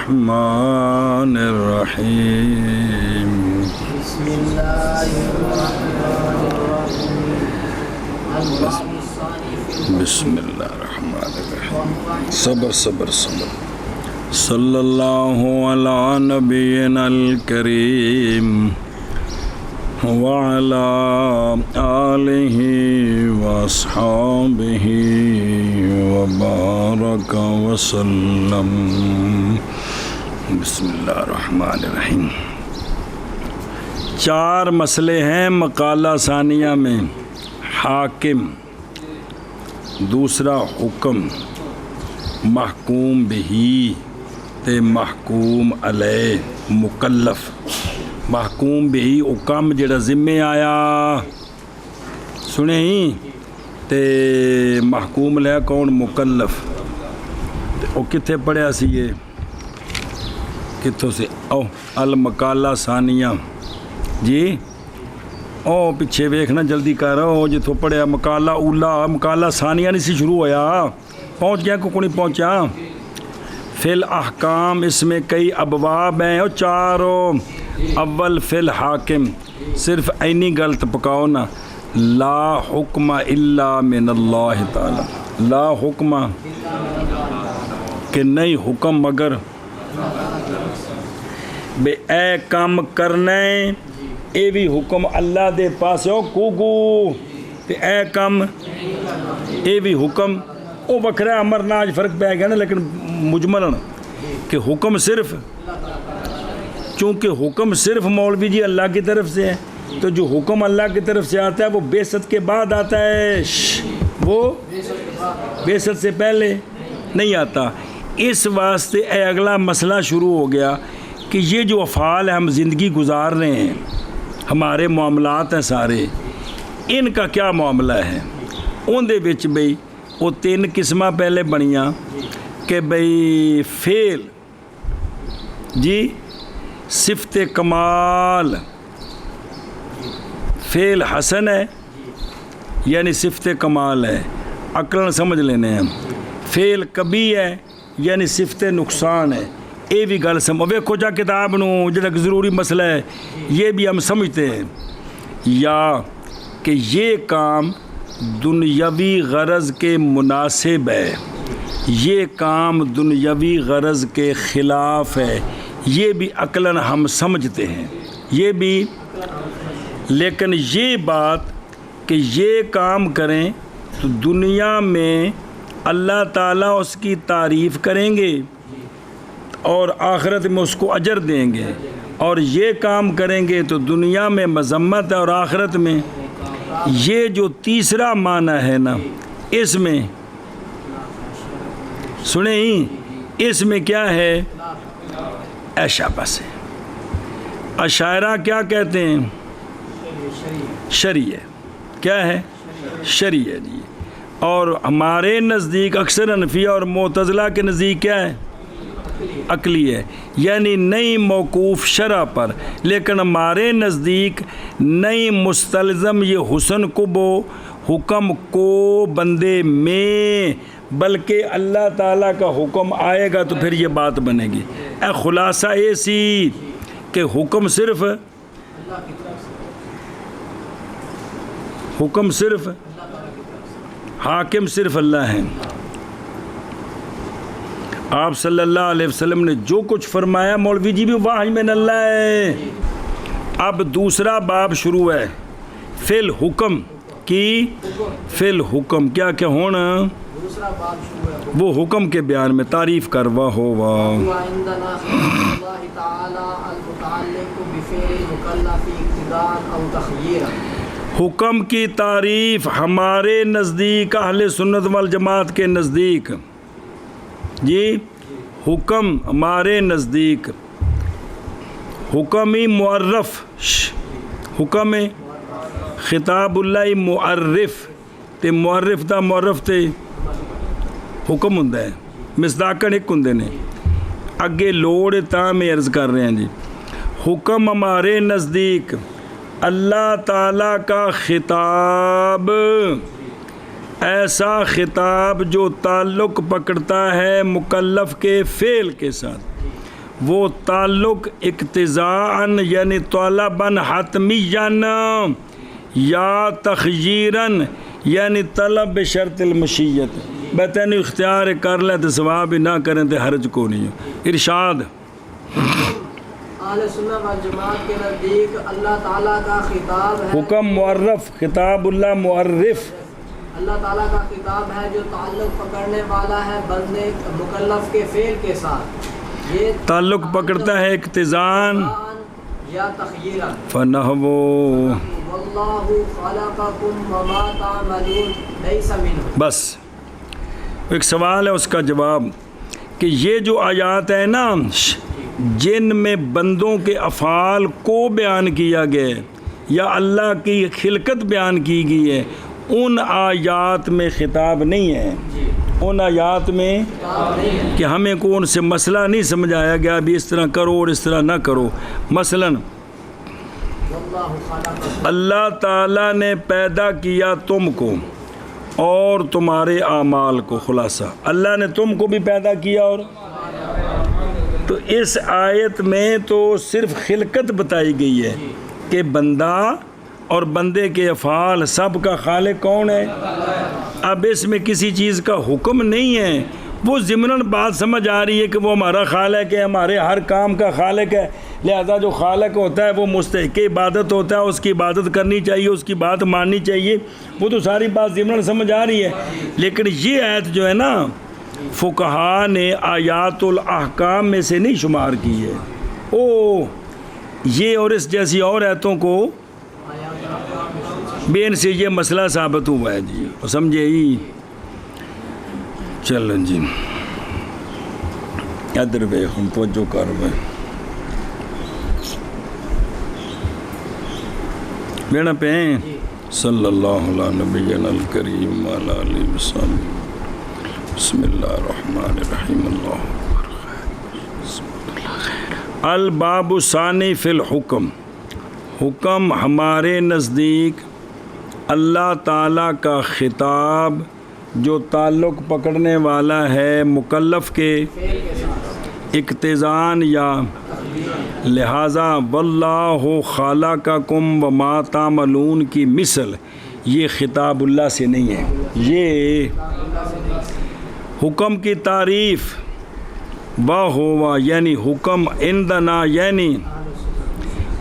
الرحمن الرحیم بسم اللہ الرحمن الرحیم بسم اللہ الرحمن الرحیم صبر صبر صبر صلی اللہ علی نبینا الکریم وعلى آلہ واصحابہ وبارک وسلم بسم اللہ الرحمن الرحیم۔ 4 مسئلے ہیں مقالہ ثانیہ میں۔ حاکم، دوسرا حکم، محکوم بہی تے محکوم علیہ، مکلف۔ محکوم بہی حکم جڑا ذمے آیا سنے ہی تے محکوم علیہ کون؟ مکلف۔ او کتھے پڑھیا سی یہ؟ کتھوں سے؟ او المقالہ ثانیہ جی، او پیچھے ویکھنا جلدی کر، او جتھوں پڑھیا مقالہ اولا، مقالہ ثانیہ نہیں سی شروع ہویا، پہنچ گیا کو نہیں پہنچا؟ فی الاحکام اس میں کئی ابواب ہیں، او 4۔ اول فی الحاکم، صرف اینی غلط پکاؤ نا، لا حکم الا من اللہ تعالی، لا حکم کہ نہیں حکم مگر بے اے کام کرنے، اے بھی حکم اللہ دے پاس ہو کوگو تے اے کام اے بھی حکم او وکھرا امر ناج فرق پہ گیا نا، لیکن مجملن کہ حکم صرف، چونکہ حکم صرف مولوی جی اللہ کی طرف سے ہے، تو جو حکم اللہ کی طرف سے آتا ہے وہ بعثت کے بعد آتا ہے، وہ بعثت سے پہلے نہیں آتا۔ اس واسطے اے اگلا مسئلہ شروع ہو گیا کہ یہ جو افعال ہیں ہم زندگی گزار رہے ہیں، ہمارے معاملات ہیں سارے، ان کا کیا معاملہ ہے؟ ان دے وچ بھئی وہ 3 قسمہ پہلے بنیاں کہ بھئی فعل جی صفت کمال، فعل حسن ہے یعنی صفت کمال ہے، عقلاً سمجھ لینے ہیں۔ فعل کبھی ہے یعنی صفت نقصان ہے، یہ بھی گل سمجھ ویکھو جا کتاب نو، جڑا ضروری مسئلہ ہے یہ بھی ہم سمجھتے ہیں۔ یا کہ یہ کام دنیاوی غرض کے مناسب ہے، یہ کام دنیاوی غرض کے خلاف ہے، یہ بھی عقلاً ہم سمجھتے ہیں، یہ بھی۔ لیکن یہ بات کہ یہ کام کریں تو دنیا میں اللہ تعالیٰ اس کی تعریف کریں گے اور آخرت میں اس کو اجر دیں گے، اور یہ کام کریں گے تو دنیا میں مذمت ہے اور آخرت میں، یہ جو تیسرا معنی ہے نا، اس میں سنیں ہی، اس میں کیا ہے؟ ایشا بس ہے۔ اشاعرہ کیا کہتے ہیں؟ شرعی ہے، کیا ہے؟ شرعی ہے جی۔ اور ہمارے نزدیک اکثر حنفیہ اور معتزلہ کے نزدیک کیا ہے؟ عقلی ہے، یعنی نہیں موقوف شرع پر، لیکن ہمارے نزدیک نہیں مستلزم یہ حسن کو حکم کو بندے میں، بلکہ اللہ تعالیٰ کا حکم آئے گا تو پھر یہ بات بنے گی۔ اے خلاصہ یہ سی کہ حکم صرف حاکم صرف اللہ ہیں۔ آپ صلی اللہ علیہ وسلم نے جو کچھ فرمایا مولوی جی بھی وحی من اللہ ہے۔ اب دوسرا باب شروع ہے فی الحکم کی، فی الحکم کیا کیا ہونا؟ دوسرا باب شروع ہے وہ حکم کے بیان میں تعریف کروا ہوا۔ وعندنا اللہ تعالی المتعلق بفعل المکلف ابتداء او تخییرا۔ حکم کی تعریف ہمارے نزدیک اہل سنت والجماعت کے نزدیک جی، حکم ہمارے نزدیک حکمی معرف، حکم خطاب اللہ معرف تے، معرف دا معرف تے حکم ہوں، مصداقن ایک ہوں نے، اگے لوڑ تاں میں عرض کر رہے ہیں جی۔ حکم ہمارے نزدیک اللہ تعالیٰ کا خطاب، ایسا خطاب جو تعلق پکڑتا ہے مکلف کے فعل کے ساتھ، وہ تعلق اقتضاءً یعنی طلباً حتمیاً یا تخییراً یعنی طلب بشرط المشیت بے تینوں اختیار کر لیں تو ثواب ہی نہ کریں تو حرج کو نہیں ہو۔ ارشاد اہل سنت والجماعت کے نزدیک اللہ تعالیٰ کا خطاب ہے، حکم معرف، خطاب اللہ معرف، اللہ تعالیٰ کا خطاب ہے جو تعلق پکڑنے والا ہے بندے مکلف کے فعل کے ساتھ، یہ تعلق پکڑتا ہے اقتضاً یا تخییراً۔ فنحو واللہ خلقکم وما تعملون لیس منہ۔ بس ایک سوال ہے اس کا جواب کہ یہ جو آیات ہے نا جن میں بندوں کے افعال کو بیان کیا گیا ہے یا اللہ کی خلقت بیان کی گئی ہے، ان آیات میں خطاب نہیں ہے، ان آیات میں کہ ہمیں کو ان سے مسئلہ نہیں سمجھایا گیا بھی اس طرح کرو اور اس طرح نہ کرو۔ مثلا واللہ خلقکم، اللہ تعالیٰ نے پیدا کیا تم کو اور تمہارے اعمال کو، خلاصہ اللہ نے تم کو بھی پیدا کیا، اور تو اس آیت میں تو صرف خلقت بتائی گئی ہے کہ بندہ اور بندے کے افعال سب کا خالق کون ہے۔ اب اس میں کسی چیز کا حکم نہیں ہے، وہ ضمناً بات سمجھ آ رہی ہے کہ وہ ہمارا خالق ہے، ہمارے ہر کام کا خالق ہے، لہذا جو خالق ہوتا ہے وہ مستحق عبادت ہوتا ہے، اس کی عبادت کرنی چاہیے، اس کی بات ماننی چاہیے، وہ تو ساری بات ضمناً سمجھ آ رہی ہے۔ لیکن یہ آیت جو ہے نا فقہا نے آیات الاحکام میں سے نہیں شمار کی ہے، یہ اور اس جیسی اور آیتوں کو بے ان سے یہ مسئلہ ثابت ہوا ہے جی، سمجھے ہی۔ چلیں جی ادھر ویکھ ہم توجہ کر میں بینا پہ صلی اللہ علیہ نبینا الکریم وعلی آلہ وصحبہ۔ بسم اللہ الرحمن الرحیم۔ اللہ الباب الثانی فی الحکم، حکم ہمارے نزدیک اللہ تعالیٰ کا خطاب جو تعلق پکڑنے والا ہے مکلف کے اقتضاءً یا لہٰذا واللہ خلقکم وما تعملون کی مثل، یہ خطاب اللہ سے نہیں ہے، یہ حکم کی تعریف ہوا یعنی حکم عندنا یعنی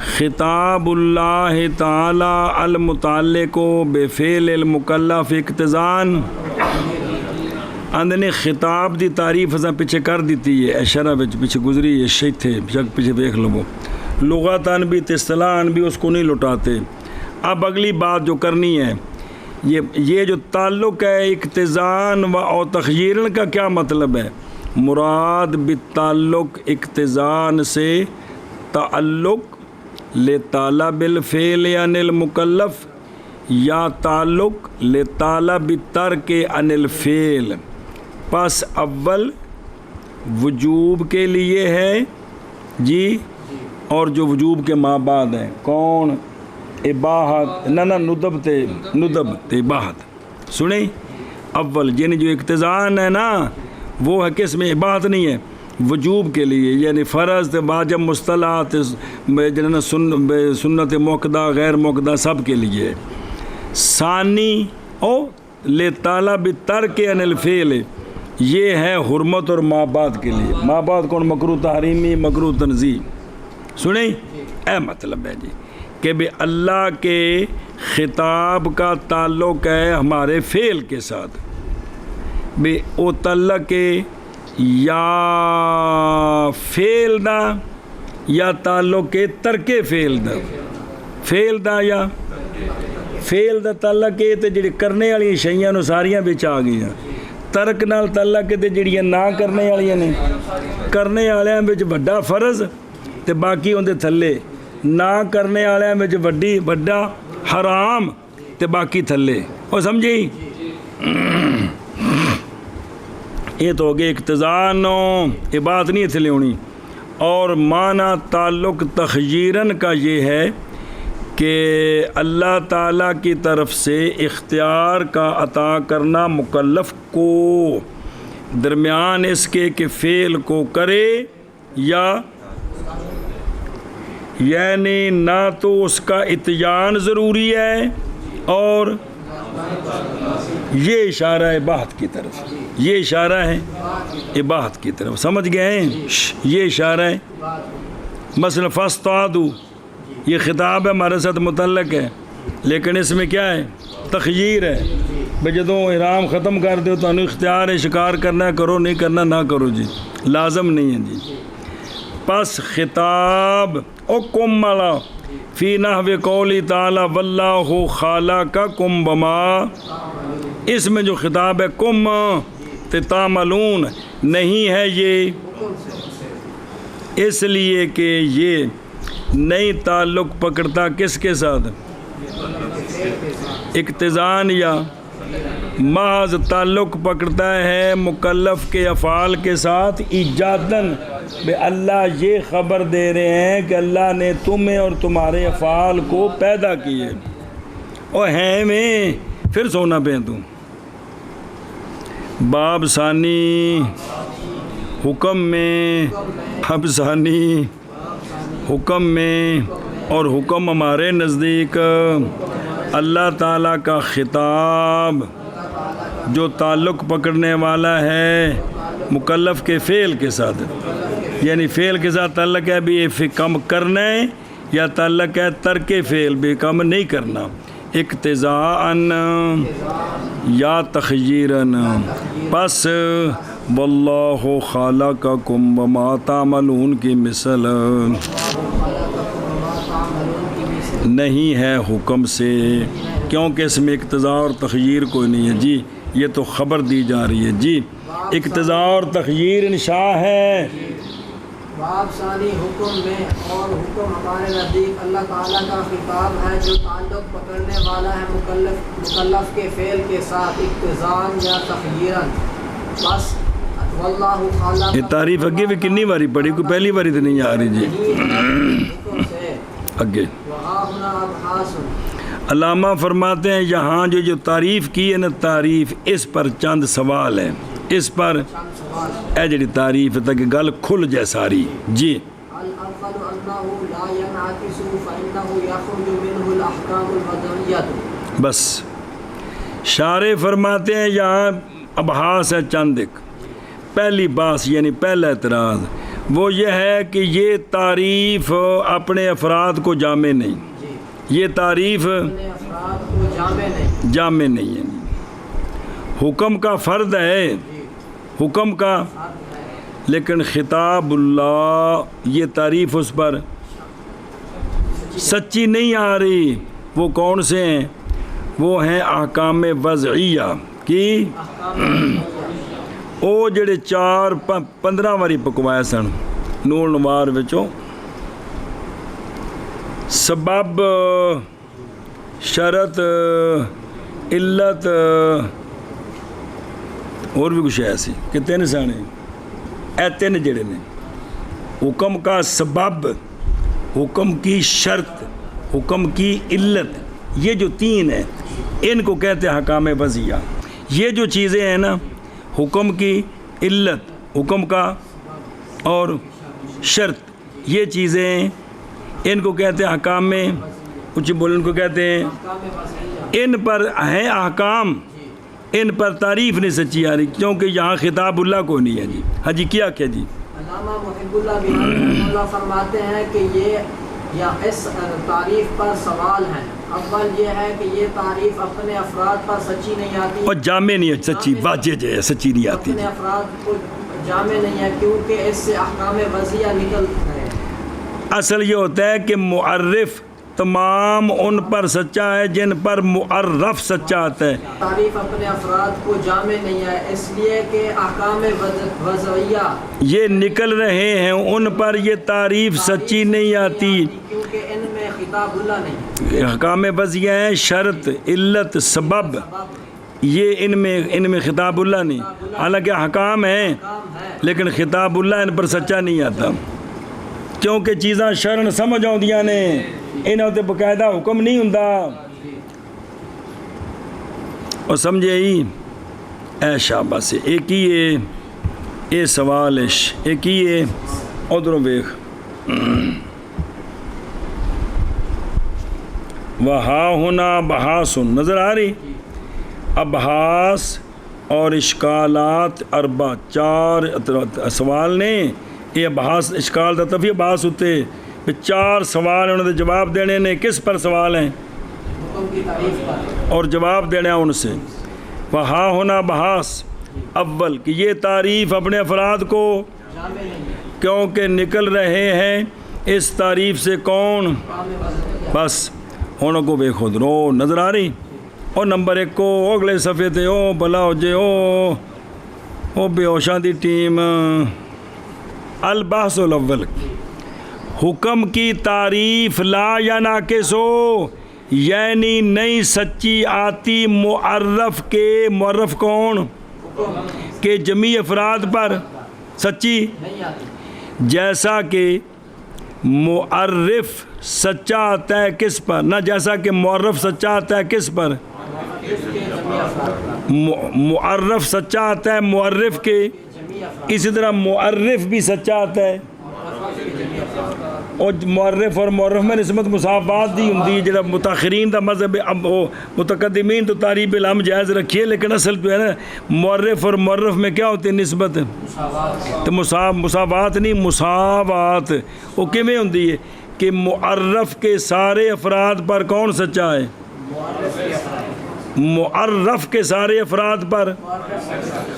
خطاب اللہ تعالی المتعلق بفعل المکلف اقتضاءً۔ اندنے خطاب دی تعریف اساں پیچھے کر دیتی ہے، شرح وچ پیچھے گزری ہے، شیخ تھے شک پیچھے دیکھ لو، لغتاً بھی اصطلاحاً بھی اس کو نہیں لٹاتے۔ اب اگلی بات جو کرنی ہے یہ جو تعلق ہے اقتضاءً و تخییراً کا کیا مطلب ہے؟ مراد بالتعلق اقتضاءً سے تعلق لطالب الفعل عن المکلف یا تعلق لطالب ترک عن الفعل۔ پس اول وجوب کے لیے ہے جی، اور جو وجوب کے ماں بعد ہیں کون؟ اباحت، نہ ندب تے اباحت۔ سنیں اول یعنی جو اقتضاءً ہے نا وہ ہے کس میں؟ اباحت نہیں ہے، وجوب کے لیے یعنی فرض واجب مصطلحات سنت موقدہ غیر موقدہ سب کے لیے۔ ثانی او لطالب ترک عن الفعل، یہ ہے حرمت اور ماں بعد کے لیے۔ ماں بعد کون؟ مکروہ تحریمی، مکروہ تنزیہ۔ سنیں اے مطلب ہے جی کہ بھی اللہ کے خطاب کا تعلق ہے ہمارے فعل کے ساتھ، بھی او تعلق یا فعل دا یا تعلق ترک فعل دا، فعل دا یا فعل دا تعلق ہے تے جڑی کرنے والی شیاں نو ساریاں وچ آ گئیاں، ترک نال تعلق ہے تے جڑیاں نہ کرنے والیاں نے، کرنے والیاں وچ بڑا فرض تے باقی اون دے تھلے، نہ کرنے والیاں وچ بڑا حرام تے باقی تھلے۔ او سمجھی؟ یہ تو ہو گئے اقتضاء، یہ بات نہیں اتنے ہونی۔ اور معنی تعلق تخییراً کا یہ ہے کہ اللہ تعالیٰ کی طرف سے اختیار کا عطا کرنا مکلف کو، درمیان اس کے کہ فعل کو کرے یا یعنی نہ تو اس کا اتیان ضروری ہے اور یہ اشارہ ہے اباحت کی طرف، یہ اشارہ ہے اباحت کی طرف، سمجھ گئے ہیں؟ یہ اشارہ ہے مثلا فاستعادوا، یہ خطاب ہے ہمارے ساتھ متعلق ہے، لیکن اس میں کیا ہے؟ تخییر ہے، بھئی جدوں احرام ختم کر دو تو اختیار ہے شکار کرنا ہے، کرو نہیں کرنا نہ کرو جی، لازم نہیں ہے جی۔ پس خطاب حکم والا فی نحو قولی تعالی واللہ خالقکم بما، اس میں جو خطاب ہے کم تعملون نہیں ہے یہ، اس لیے کہ یہ نئی تعلق پکڑتا کس کے ساتھ؟ اقتضان یا محض تعلق پکڑتا ہے مکلف کے افعال کے ساتھ ایجاداً، بے اللہ یہ خبر دے رہے ہیں کہ اللہ نے تمہیں اور تمہارے افعال کو پیدا کیے، اور ہیں میں پھر سونا پہ تم۔ باب ثانی حکم میں، باب ثانی حکم میں، اور حکم ہمارے نزدیک اللہ تعالیٰ کا خطاب جو تعلق پکڑنے والا ہے مکلف کے فعل کے ساتھ، یعنی فعل کے ساتھ تعلق ہے بھی کم کرنا ہے یا تعلق ہے ترک فعل بھی کم نہیں کرنا، اقتضاءً یا تخییراً۔ پس واللہ خالقکم وما تعملون کی مثل نہیں ہے حکم سے، کیونکہ اس میں اقتضاء اور تخییر کوئی نہیں ہے جی، یہ تو خبر دی جا رہی ہے جی، اقتضاء اور تخییر انشاء ہے۔ باب ثانی حکم میں، اور حکم ہمارے نزدیک اللہ تعالیٰ کا خطاب ہے جو تعلق پکڑنے والا ہے مکلف کے فعل کے ساتھ اقتضاءً یا تخییراً۔ بس واللہ خالق، یہ تعریف اگے بھی کنی باری پڑھی، کوئی پہلی باری تو نہیں آ رہی جی اگے۔ علامہ فرماتے ہیں یہاں جو تعریف کی ہے نا، تعریف اس پر چند سوال ہیں، اس پر اے جڑی تعریف ہے تاکہ گل کھل جائے ساری جی۔ الاول انه لا ينعكس فانه يخرج منه الاحکام الوضعیہ۔ بس شارح فرماتے ہیں یہاں ابحاث ہے چند، ایک پہلی باس یعنی پہلا اعتراض وہ یہ ہے کہ یہ تعریف اپنے افراد کو جامع نہیں، یہ تعریف جامع نہیں ہے، حکم کا فرد ہے، حکم کا، لیکن خطاب اللہ یہ تعریف اس پر سچی نہیں آ رہی۔ وہ کون سے ہیں؟ وہ ہیں احکام وضعیہ کی، وہ جڑے 4-15 واری پکوایا سن نور نوار وچوں، سبب، شرط، علت اور بھی کچھ ایسی کہ 3 سانے اے 3 جڑے نے، حکم کا سبب، حکم کی شرط، حکم کی علت، یہ جو 3 ہیں ان کو کہتے ہیں احکام وضعیہ۔ یہ جو چیزیں ہیں نا، حکم کی علت، حکم کا اور شرط، یہ چیزیں ان کو کہتے ہیں احکام میں کچھ بولن کو کہتے ہیں، ان پر ہیں احکام، ان پر تعریف نہیں سچی آ رہی، کیونکہ یہاں خطاب اللہ کو نہیں ہے جی۔ ہاں جی کیا کیا جی؟ علامہ محب اللہ بہاری اللہ فرماتے ہیں کہ یہ یا اس تعریف پر سوال ہیں۔ اول یہ ہے کہ یہ تعریف اپنے افراد پر سچی نہیں آتی، اور جامع نہیں ہے، سچی واجب ہے، سچی نہیں آتی اپنے افراد کو جامع نہیں ہے کیونکہ اس سے احکام وضعیہ نکل رہے۔ اصل یہ ہوتا ہے کہ معرف تمام ان پر سچا ہے جن پر معرف سچا آتا ہے۔ تعریف اپنے افراد کو جامع نہیں ہے اس لیے کہ احکام وضعیہ یہ نکل رہے ہیں، ان پر یہ تعریف سچی نہیں آتی کیونکہ ان میں خطاب اللہ نہیں۔ احکام وضعیہ ہیں، شرط، علت، سبب، یہ ان میں خطاب اللہ نہیں، حالانکہ احکام ہیں لیکن خطاب اللہ ان پر سچا نہیں آتا، کیونکہ چیزاں شرن سمجھ آؤندیاں نے، انہوں تے باقاعدہ حکم نہیں ہوندا۔ اور سمجھے ہی اے شاباش، ایک ہی اے سوال ہے، ایک ہی ادھروں ویخ وہاں ہونا بحاسن نظر آ رہی ابحاس اور اشکالات اربع 4 سوال نے یہ ابحاس اشکال دا تفی ابحاس ہوتے 4 سوال انہوں نے جواب دینے نے کس پر سوال ہیں حکم کی تعریف پر اور جواب دینا ان سے وہاں ہونا بحاس اول کہ یہ تعریف اپنے افراد کو جامع نہیں ہے کیونکہ نکل رہے ہیں اس تعریف سے کون کام وزن بس ہوں کو بے خود رو نظر آ رہی اور نمبر 1 کو اگلے صفحے تے او بلا ہو جے او بے ہوشاں دی ٹیم البحث الاول حکم کی تعریف لا یا ناقص ہو یعنی نئی سچی آتی معرف کے معرف کون کہ جمیع افراد پر سچی نہیں آتی جیسا کہ معرف سچا آتا ہے کس پر نہ جیسا کہ معرف سچا آتا ہے کس پر اس کے جميع افراد معرف سچا آتا ہے معرف کے جميع افراد اسی طرح معرف بھی سچا آتا ہے اور معرف اور معرف میں نسبت مساوات دی ہوندی ہے جڑا متاخرین دا مذہب اب وہ متقدمین تو تعریب الہم جائز رکھی ہے لیکن اصل جو ہے نا معرف اور معرف میں کیا ہوتی ہے نسبت تو مساوات نہیں مساوات وہ کیویں ہوندی ہے کہ معرف کے سارے افراد پر کون سچا ہے معرف کے سارے افراد پر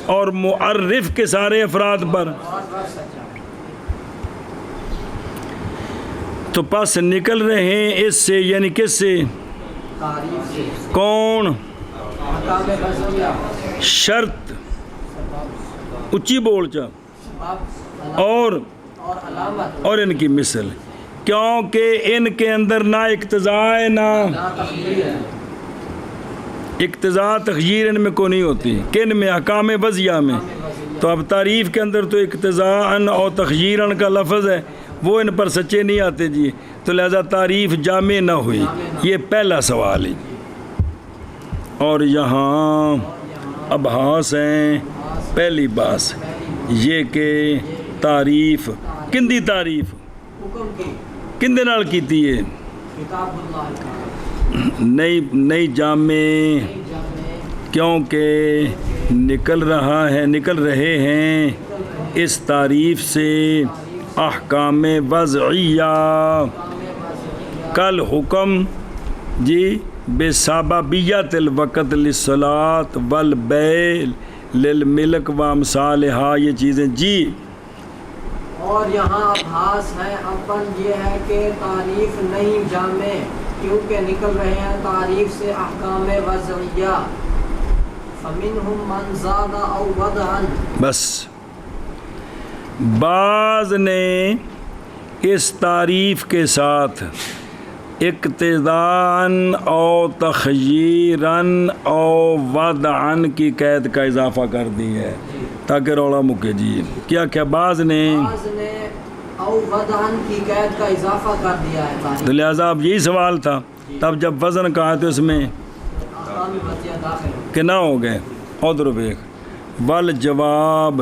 اور معرف کے سارے افراد پر تو پس نکل رہے ہیں اس سے یعنی کس سے تعریف سے کون احکام وزن شرط اچھی بول چا سبب اور علامت اور ان کی مثل کیونکہ ان کے اندر نہ اقتضاء ہے نہ لا تخییر ہے اقتضاء تخییر ان میں کو نہیں ہوتی کن میں احکام وضعیہ میں تو اب تعریف کے اندر تو اقتضاء اور تخییر کا لفظ ہے وہ ان پر سچے نہیں آتے جی تو لہذا تعریف جامع نہ ہوئی یہ پہلا سوال ہے اور یہاں ابحاث ہیں پہلی بات یہ کہ تعریف کندی تعریف حکم کی کندے نال کیتی ہے کتاب اللہ تعالی نئی جامع جامع کیونکہ نکل رہے ہیں اس تعریف سے احکام وضعیہ کل حکم جی بسببیت الوقت للصلاۃ والبیع للملک وامثالہا یہ چیزیں جی اور یہاں ابحاث ہے اول یہ ہے کہ تعریف نہیں جامع کیونکہ نکل رہے ہیں تعریف سے احکام وضعیہ فمنہم من زاد او وضعا بس بعض نے اس تعریف کے ساتھ اقتضاءً او تخییراً او وضعاً کی قید کا اضافہ کر دی ہے تاکہ رولا مکے جی کیا بعض نے او وضعا کی قید کا اضافہ کر دیا ہے تو تعریف لہٰذا اب یہی سوال تھا تب جب وزن کہا تو اس میں احکام وضعیہ داخل ہو کہ نہ ہو گئے ادھر بیک والجواب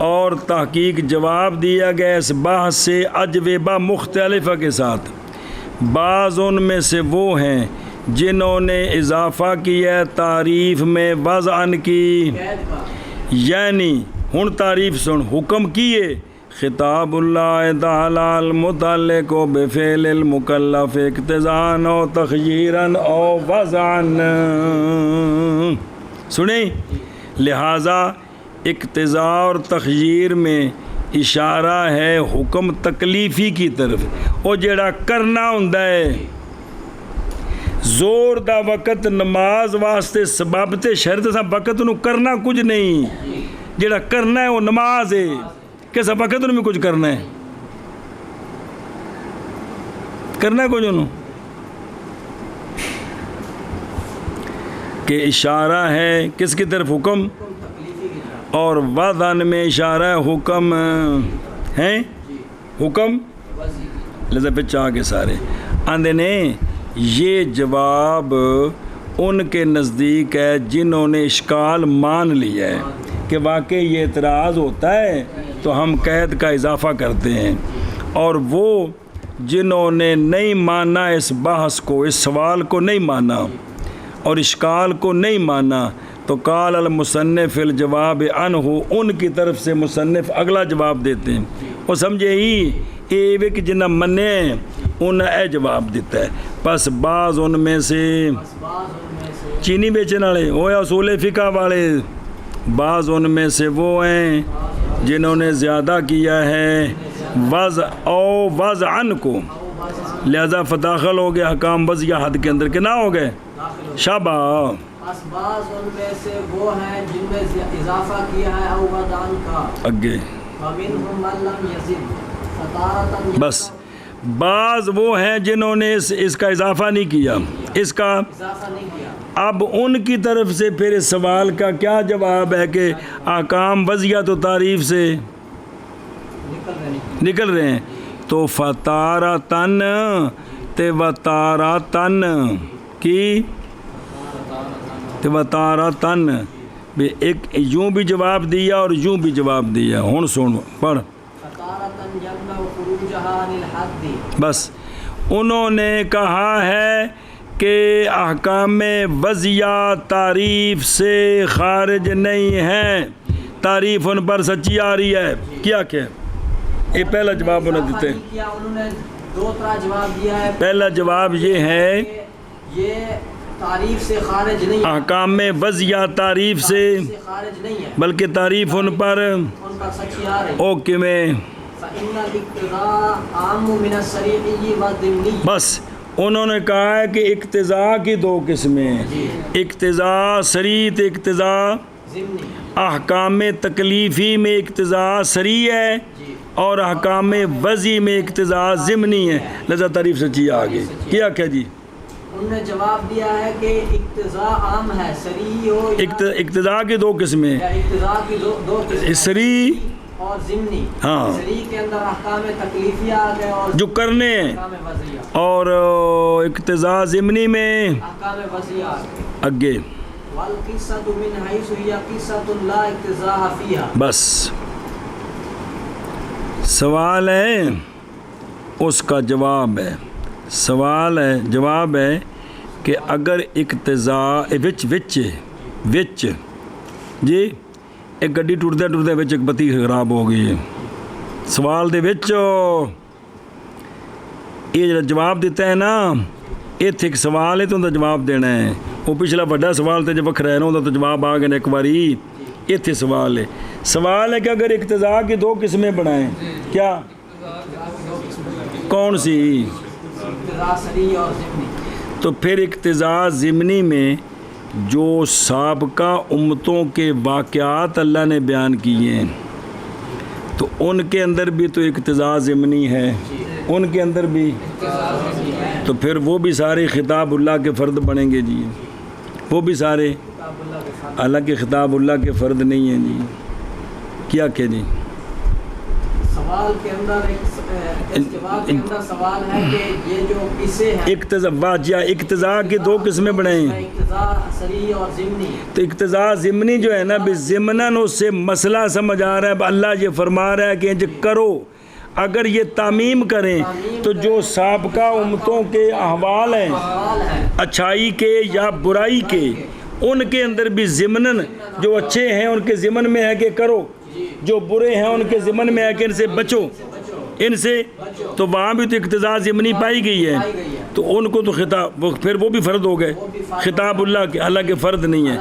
اور تحقیق جواب دیا گیا اس بحث سے اجوبہ مختلفہ کے ساتھ بعض ان میں سے وہ ہیں جنہوں نے اضافہ کیا ہے تعریف میں وضعاً کی قید کا یعنی ہن تعریف سن حکم کیے خطاب اللہ تعالی المتعلق بفعل المکلف اقتضاءً او تخییراً او وضعاً سنیں لہٰذا اقتضاء اور تخییر میں اشارہ ہے حکم تکلیفی کی طرف وہ جڑا کرنا ہوندا ہے زور دا وقت نماز واسطے سبب تے شرط سا وقت نو کرنا کچھ نہیں جڑا کرنا ہے وہ نماز ہے کیسا وقت نو بھی کچھ کرنا ہے کچھ انہوں کہ اشارہ ہے کس کی طرف حکم اور وضعاً میں اشارہ ہے حکم ہیں حکم لذا پہ چاہ کے سارے آندے نے یہ جواب ان کے نزدیک ہے جنہوں نے اشکال مان لیا ہے کہ واقعی یہ اعتراض ہوتا ہے تو ہم قید کا اضافہ کرتے ہیں. اور وہ جنہوں نے نہیں مانا اس بحث کو، اس سوال کو نہیں مانا اور اشکال کو نہیں مانا، تو قال المصنف الجواب عنہ، ان کی طرف سے مصنف اگلا جواب دیتے ہیں. وہ سمجھے ہی یہ کہ جنہ منے انہیں اے جواب دیتا ہے. پس بعض ان میں سے چینی بیچنے والے وہ اصول فقہ والے، بعض ان میں سے وہ ہیں جنہوں نے زیادہ کیا ہے وضعن کو، لہذا فداخل ہو گئے حکام وضع حد کے اندر کہ نہ ہو گئے. شابہ. بعض ان میں سے وہ ہیں جن میں اضافہ کیا ہے او وضعن کا، اگے ومنہم من لم یزد فتارۃ، بس بعض وہ ہیں جنہوں نے اس کا اضافہ نہیں کیا، اس کا اضافہ نہیں کیا. اب ان کی طرف سے پھر اس سوال کا کیا جواب ہے کہ احکام وضعیت و تعریف سے نکل رہے ہیں. تو فتارتن تے وتارتن کی وتارتن بھی ایک یوں بھی جواب دیا اور یوں بھی جواب دیا. ہن سن پڑھ. فتارۃ یمنع خروجها عن الحد، بس انہوں نے کہا ہے کہ احکام وضعیہ تعریف سے خارج نہیں ہیں، تعریف ان پر سچی آ رہی ہے. کیا کہ یہ پہلا جواب انہوں نے دیتے ہیں. کیا انہوں نے دو طرح جواب دیا ہے. پہلا جواب یہ ہے کہ یہ تعریف سے خارج نہیں ہے، احکام وضعیہ تعریف سے خارج نہیں ہے، بلکہ تعریف ان پر سچی آ رہی. اوکے میں فإن الاقتضاء عام من الصریحی والضمنی، بس انہوں نے کہا ہے کہ اقتضاء کی دو قسمیں ہیں، اقتضاء صریح، اقتضاء ضمنی. احکام تکلیفی میں اقتضاء صریح ہے اور احکام وضعی میں اقتضاء ضمنی ہے، لہذا تعریف سچی آ گئی. کیا کہ جی انہوں نے جواب دیا ہے کہ اقتضاء عام ہے، صریح ہو اقتضاء کی دو قسمیں، یا اقتضاء کی دو قسمیں، صریح اور ضمنی. ہاں. صریح کے اندر احکام تکلیفی آ گئے اور جو کرنے ہیں، احکام وضعیہ، اور اقتضاء ضمنی میں احکام وضعیہ آ گئے. اگے والقصۃ من حیث ہی قصۃ لا اقتضاء فیہا. بس سوال ہے اس کا جواب ہے، سوال ہے جواب ہے کہ اگر اقتضاء وچ جی ایک گڈی ٹردے وچ ایک بتی خراب ہو گئی ہے، سوال دے وچ یہ جڑا جواب دیتا ہے نا، ایتھے ایک سوال ہے تو انہوں جواب دینا ہے. وہ پچھلا بڑا سوال تے جب وکھرا ہے نا تو جواب آ گئے ایک باری. ایتھے سوال ہے کہ اگر اقتضاء کی دو قسمیں بنائیں، کیا کون سی؟ اقتضاء صریح اور ضمنی. تو پھر اقتضاء ضمنی میں جو سابقہ امتوں کے واقعات اللہ نے بیان کیے ہیں تو ان کے اندر بھی تو اقتضاء ضمنی ہے، ان کے اندر بھی، تو پھر وہ بھی سارے خطاب اللہ کے فرد بنیں گے جی. وہ بھی سارے حالانکہ خطاب اللہ کے فرد نہیں ہیں جی. کیا کہ جی سوال کے اندر اس جواب کے اندر سوال ہے کہ یہ جو قصے ہیں اقتضاء کی دو قسمیں بنائیں، اقتضاء صریح اور ضمنی. تو اقتضاء ضمنی جو ہے نا بھی ضمناً اس سے مسئلہ سمجھ آ رہا ہے، اللہ یہ فرما رہا ہے کہ یہ کرو. اگر یہ تعمیم کریں تو جو سابقہ امتوں کے احوال ہیں اچھائی کے یا برائی کے، ان کے اندر بھی ضمناً جو اچھے ہیں ان کے ضمن میں ہے کہ کرو، جو برے ہیں ان کے ضمن میں ہے کہ ان سے بچو، ان سے. تو وہاں بھی تو اقتضاء ضمنی پائی گئی ہے، تو ان کو تو خطاب پھر وہ بھی فرد ہو گئے، خطاب اللہ کے، اللہ کے فرد نہیں ہے.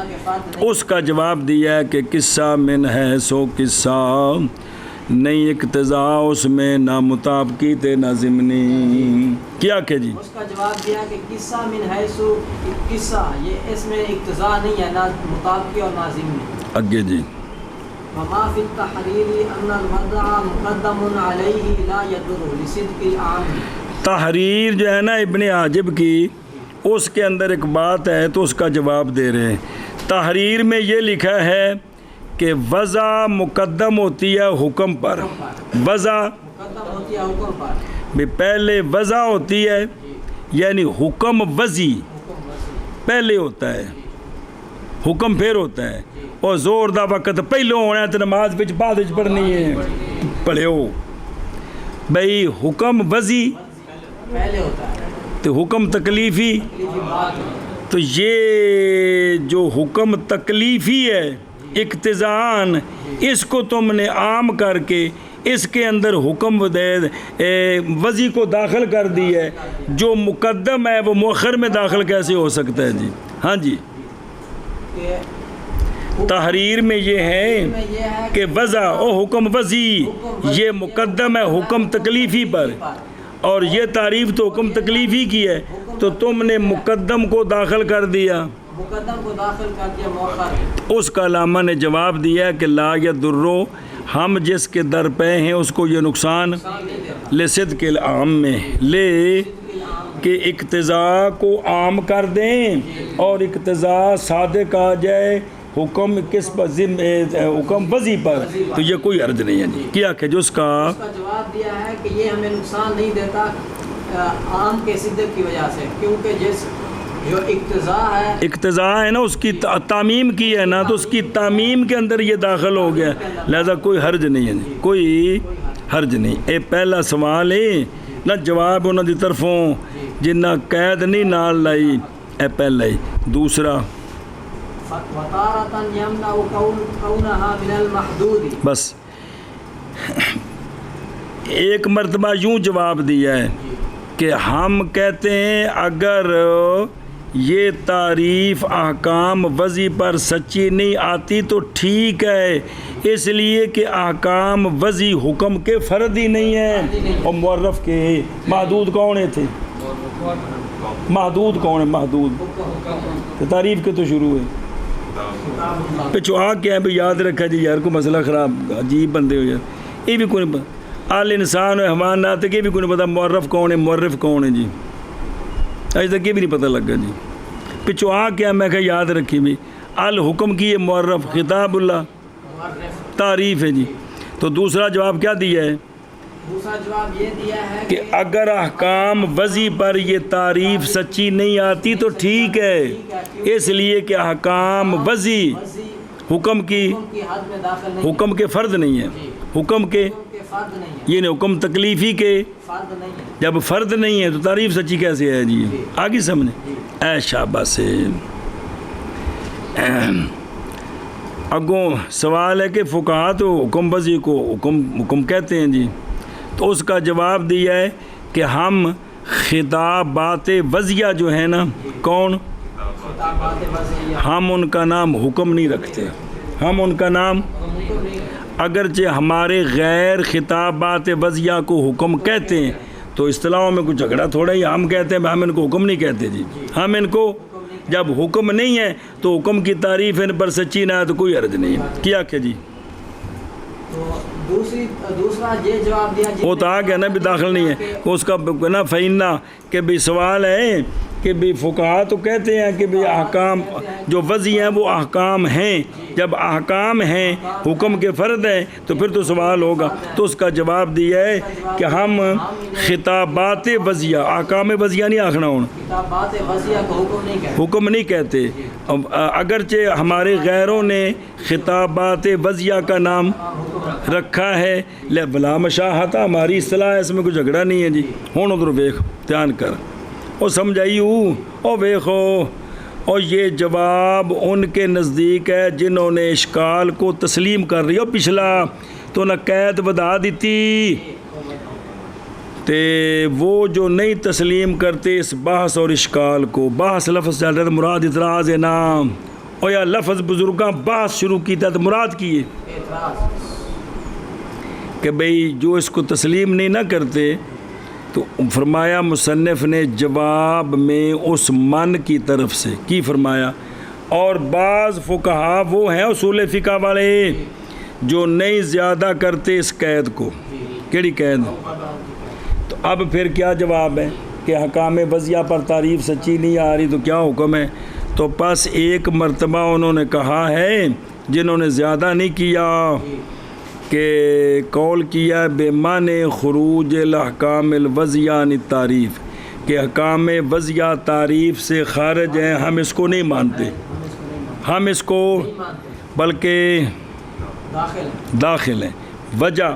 اس کا جواب دیا ہے کہ قصہ من ہے سو قصہ نہیں، اقتضاء اس میں نہ مطابقی تے نہ ضمنی. کیا کہ جی اس کا جواب دیا کہ قصہ من حیث قصہ یہ اس میں اقتضاء نہیں ہے، نہ مطابقی اور نہ ضمنی. اگے جی وما فی التحریر ان الوضع مقدم علیہ لا یضر لصدق العام. تحریر جو ہے نا ابن حاجب کی، اس کے اندر ایک بات ہے تو اس کا جواب دے رہے ہیں. تحریر میں یہ لکھا ہے کہ وضع مقدم ہوتی ہے حکم پر، وضع مقدم ہوتی ہے حکم پر، بھی پہلے وضع ہوتی ہے یعنی حکم وضعی پہلے ہوتا ہے، حکم پھر ہوتا ہے. اور زور دا وقت پہلو ہونا ہے تو نماز وچ بعد وچ پڑھنی ہے. پڑھے ہو بھئی حکم وضعی پہلے ہوتا ہے، تو حکم تکلیفی، تکلیفی بعد میں۔ تو یہ جو حکم تکلیفی ہے اقتضاءً، اس کو تم نے عام کر کے اس کے اندر حکم وضعی کو داخل کر دی ہے، جو مقدم ہے وہ مؤخر میں داخل کیسے ہو سکتا ہے جی؟ ہاں جی، کہ تحریر میں یہ ہے میں یہ ہے کہ وضع اور حکم وضعی یہ مقدم ہے حکم تکلیفی پر، اور یہ تعریف تو حکم تکلیفی کی ہے، تو تم نے مقدم کو داخل کر دیا، مقدم کو داخل کر دیا مؤخر۔ اس کا علامہ نے جواب دیا کہ لا یضرو، ہم جس کے در پہ ہیں اس کو یہ نقصان لصدق العام میں لے کہ اقتضاء کو عام کر دیں اور اقتضاء صادق آ جائے حکم کس پر حکم وضعی پر، تو یہ کوئی عرض نہیں ہے جی۔ کیا کہ جو اس کا اس کا جواب دیا ہے کہ یہ ہمیں نقصان نہیں دیتا عام کے صدق کی وجہ سے، کیونکہ جس جو اقتضاء ہے نا، اس کی تعمیم کی ہے نا، تو اس کی تعمیم کے اندر یہ داخل ہو گیا، لہذا کوئی حرج نہیں ہے جی، کوئی حرج نہیں۔ اے پہلا سوال ہے نہ جواب انہوں دی طرفوں جنہ قید نہیں نال لائی، اے پہلا ہی۔ دوسرا وَتَارَةً يَمْنَعُ كَوْنَهَا مِنَ الْمَحْدُودِ، بس ایک مرتبہ یوں جواب دیا ہے کہ ہم کہتے ہیں اگر یہ تعریف احکام وضعی پر سچی نہیں آتی تو ٹھیک ہے، اس لیے کہ احکام وضعی حکم کے فرد ہی نہیں ہیں، اور معرف کے محدود کون تھے؟ محدود کون ہے؟ محدود تعریف کے تو شروع ہے، پچھوا کیا ہے؟ یاد رکھا جی یار، کو مسئلہ خراب، عجیب بندے ہو یار، یہ بھی کوئی نہیں پتا، الانسان و حیوانات کے بھی کوئی نہیں پتا معرف کون ہے، معرف کون ہے جی، آج تک یہ بھی نہیں پتہ لگا جی۔ پچھوا کیا میں کہا یاد رکھی بھی، الحکم کی یہ معرف، خطاب اللہ تعریف ہے جی۔ تو دوسرا جواب کیا دیا ہے دوسرا جواب یہ دیا ہے کہ اگر احکام وضعی پر یہ تعریف سچی نہیں آتی تو ٹھیک ہے، اس لیے کہ احکام وضعی حکم کی حد میں داخل نہیں، حکم کے فرد نہیں ہے، حکم کے فرد نہیں ہے، یہ حکم تکلیفی کے فرد نہیں ہے۔ جب فرد نہیں ہے تو تعریف سچی کیسے ہے جی؟ آگے سامنے اے شاباش ہے۔ اگوں سوال ہے کہ فقہا تو حکم وضعی کو حکم کہتے ہیں جی، تو اس کا جواب دیا ہے کہ ہم خطابات وضعیہ جو ہیں نا، کون؟ ہم ان کا نام حکم نہیں رکھتے، ہم ان کا نام اگرچہ ہمارے غیر خطابات وضعیہ کو حکم کہتے ہیں، تو اصطلاحوں میں کچھ جھگڑا تھوڑا ہی، ہم کہتے ہیں ہم ان کو حکم نہیں کہتے جی، ہم ان کو جب حکم نہیں ہے تو حکم کی تعریف ان پر سچی نہ ہے تو کوئی عرض نہیں ہے۔ کیا کہ جی دوسرا یہ جواب دیا وہ تو آ گیا نا، بھی داخل نہیں ہے اس کا نا فینا، کہ بھی سوال ہے کہ بھی فقہا تو کہتے ہیں کہ بھی احکام جو وضعی ہیں وہ احکام ہیں، جب احکام ہیں حکم کے فرد ہیں تو پھر تو سوال ہوگا، تو اس کا جواب دیا ہے کہ ہم خطابات وضعیہ، احکام وضعیہ نہیں آخنا ہوں، خطابات وضعیہ کو حکم نہیں کہتے، اگرچہ ہمارے غیروں نے خطابات وضعیہ کا نام رکھا ہے، بلا مشاہتہ ہماری اصطلاح ہے، اس میں کوئی جھگڑا نہیں ہے جی۔ ہوں ادھر ویخ دھیان کر اور سمجھائیو اور ویخو، اور یہ جواب ان کے نزدیک ہے جنہوں نے اشکال کو تسلیم کر رہی ہو، پچھلا تو نہ قید بدا دیتی، تے وہ جو نہیں تسلیم کرتے اس بحث اور اشکال کو، بحث لفظ چل رہا ہے مراد اعتراض ہے نام، اور یا لفظ بزرگاں بحث شروع کی تھا تو مراد کی ہے کہ بھئی جو اس کو تسلیم نہیں نہ کرتے، تو فرمایا مصنف نے جواب میں اس من کی طرف سے کی فرمایا، اور بعض فقہا وہ ہیں اصول فقہ والے جو نہیں زیادہ کرتے اس قید کو، کیڑی قید؟ تو اب پھر کیا جواب ہے کہ حکام وضعیہ پر تعریف سچی نہیں آ رہی تو کیا حکم ہے؟ تو پس ایک مرتبہ انہوں نے کہا ہے، جنہوں نے زیادہ نہیں کیا، کہ قول کیا بے معنی خروج الاحکام الوضعیہ عن التعریف، کہ احکام وضعیہ تعریف سے خارج ہیں، ہم اس کو نہیں مانتے، ہم اس کو بلکہ داخل ہیں۔ وجہ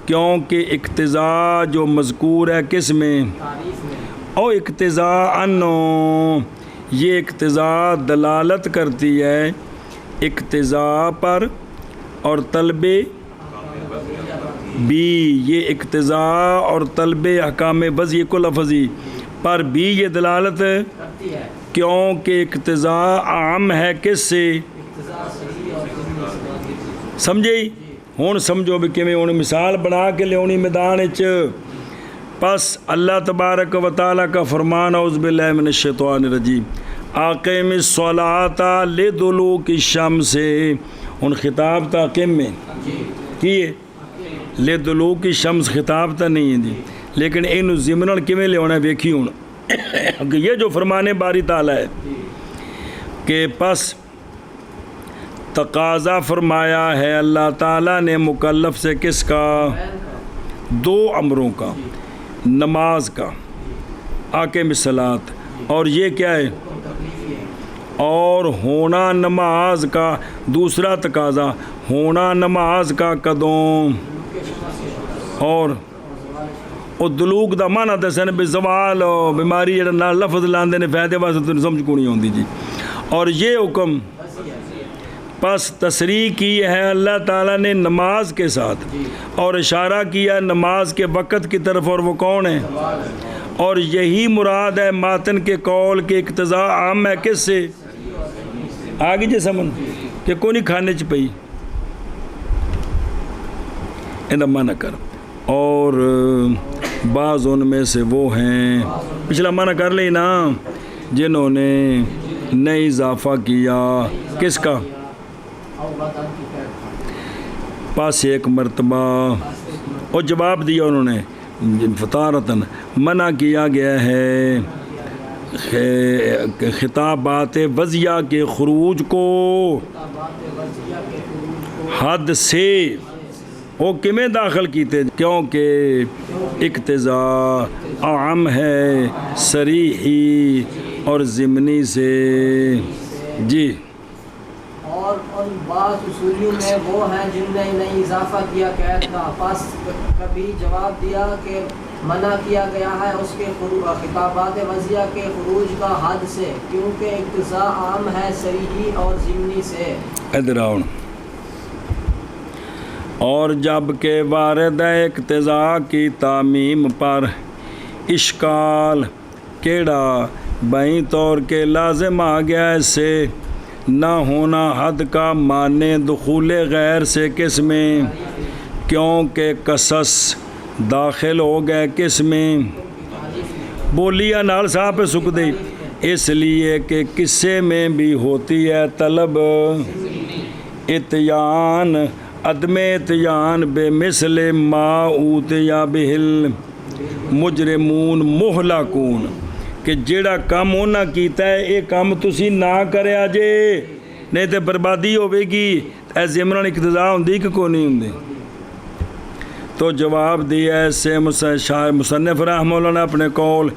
کیونکہ اقتضا جو مذکور ہے کس میں؟ تعریف میں. او اقتضاء انو، یہ اقتضا دلالت کرتی ہے اقتضاء پر اور طلب بھی، یہ اقتضاء اور طلب احکام وضعی کو لفظی پر بھی یہ دلالت کرتی ہے. کیونکہ اقتضاء عام ہے کس سے؟ اقتضاء صحیح اور ضمنی سے. سمجھے؟ ہوں سمجھو بھی کیویں ہوں مثال بنا کے لیونی میدان وچ. پس اللہ تبارک و تعالیٰ کا فرمان اعوذ باللہ من الشیطان الرجیم اقیم الصلاۃ لدلوک الشمس، ہن خطاب تا قم میں کیے لدلوک الشمس خطاب تا نہیں ہے جی، لیکن اینو ضمن کیویں لیونا ویکھی ہن کہ یہ جو فرمان باری تعالیٰ ہے کہ پس تقاضا فرمایا ہے اللہ تعالیٰ نے مکلف سے کس کا؟ دو امروں کا، نماز کا اقیم الصلاۃ، اور یہ کیا ہے؟ اور ہونا نماز کا دوسرا تقاضا ہونا نماز کا کدوں؟ اور دلوک دا معنی دسن بھی زوال بیماری جڑا نال لفظ لاندے نے فائدے واسطے تمہیں سمجھ کو نہیں ہوندی جی. اور یہ حکم پس تصریح کی ہے اللہ تعالیٰ نے نماز کے ساتھ اور اشارہ کیا نماز کے وقت کی طرف، اور وہ کون ہے؟ اور یہی مراد ہے ماتن کے قول کے اقتضاء عام ہے کس سے؟ آگے جی سمجھ کہ کوئی نہیں کھانے چ پئی انہیں منع کر. اور بعض ان میں سے وہ ہیں پچھلا منع کر لی نا جنہوں نے نئی اضافہ کیا کس کا؟ پاس ایک مرتبہ، اور جواب دیا انہوں نے فطارتاً منع کیا گیا ہے خطابات وضعیہ کے خروج کو حد سے. وہ کمیں داخل کیتے؟ کیونکہ اقتضاء عام ہے صریحی اور ضمنی سے جی. اور ان بعض اصولیوں میں وہ ہیں جن نے نئی اضافہ کیا قید کا، پس کبھی جواب دیا کہ منع کیا گیا ہے اس کے خطابات وضعیہ کے خروج کا حد سے، کیونکہ اقتضاء عام ہے صریحی اور ضمنی سے. ادھر آؤ. اور جب کہ وارد اقتضاء کی تعمیم پر اشکال کیڑا بائیں طور کے لازم آ گیا اس سے نہ ہونا حد کا معنی دخول غیر سے کس میں؟ کیونکہ قصص داخل ہو گئے کس میں؟ بولیا نال صاحب پہ سک دے، اس لیے کہ قصے میں بھی ہوتی ہے طلب اتیان عدم اتیان بے مثل ما اوتیا بہل مجرمون مہلکون، کہ جیڑا کام ہونا کیتا ہے یہ کام تسی نہ کریا جے نہیں تے بربادی ہوے گی. اے ضمن اقتضاء ہوندی کہ کوئی نہیں ہوندی؟ تو جواب دیا ایسے مصنف رحمہ اللہ نے اپنے قول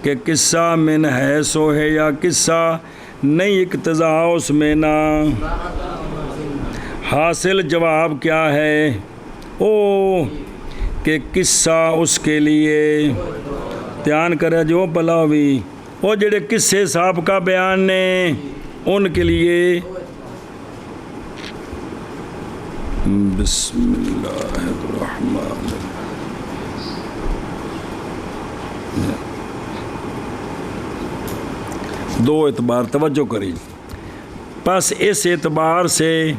کہ قصہ من ہے سو ہے یا قصہ نہیں اقتضاء اس میں نہ. حاصل جواب کیا ہے؟ او کہ قصہ اس کے لیے دھیان کرے جو بلا ہوئی وہ جڑے قصے صاحب کا بیان نے ان کے لیے. بسم اللہ الرحمن الرحیم. دو اعتبار توجہ کری. پس اس اعتبار سے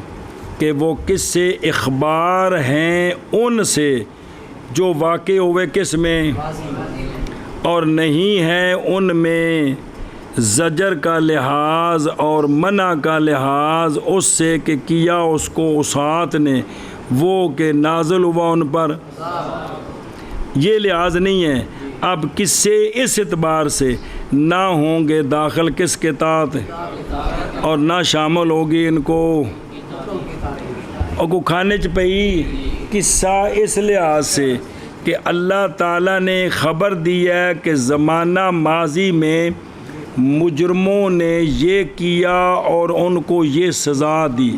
کہ وہ قصے اخبار ہیں ان سے جو واقع ہوئے کس میں اور نہیں ہے ان میں زجر کا لحاظ اور منع کا لحاظ اس سے کہ کیا اس کو اسات نے وہ کہ نازل ہوا ان پر، یہ لحاظ نہیں ہے. اب قصے اس اعتبار سے نہ ہوں گے داخل کس کے تحت اور نہ شامل ہوگی ان کو اور کو کھانے چ پئی. قصہ اس لحاظ سے کہ اللہ تعالیٰ نے خبر دی ہے کہ زمانہ ماضی میں مجرموں نے یہ کیا اور ان کو یہ سزا دی،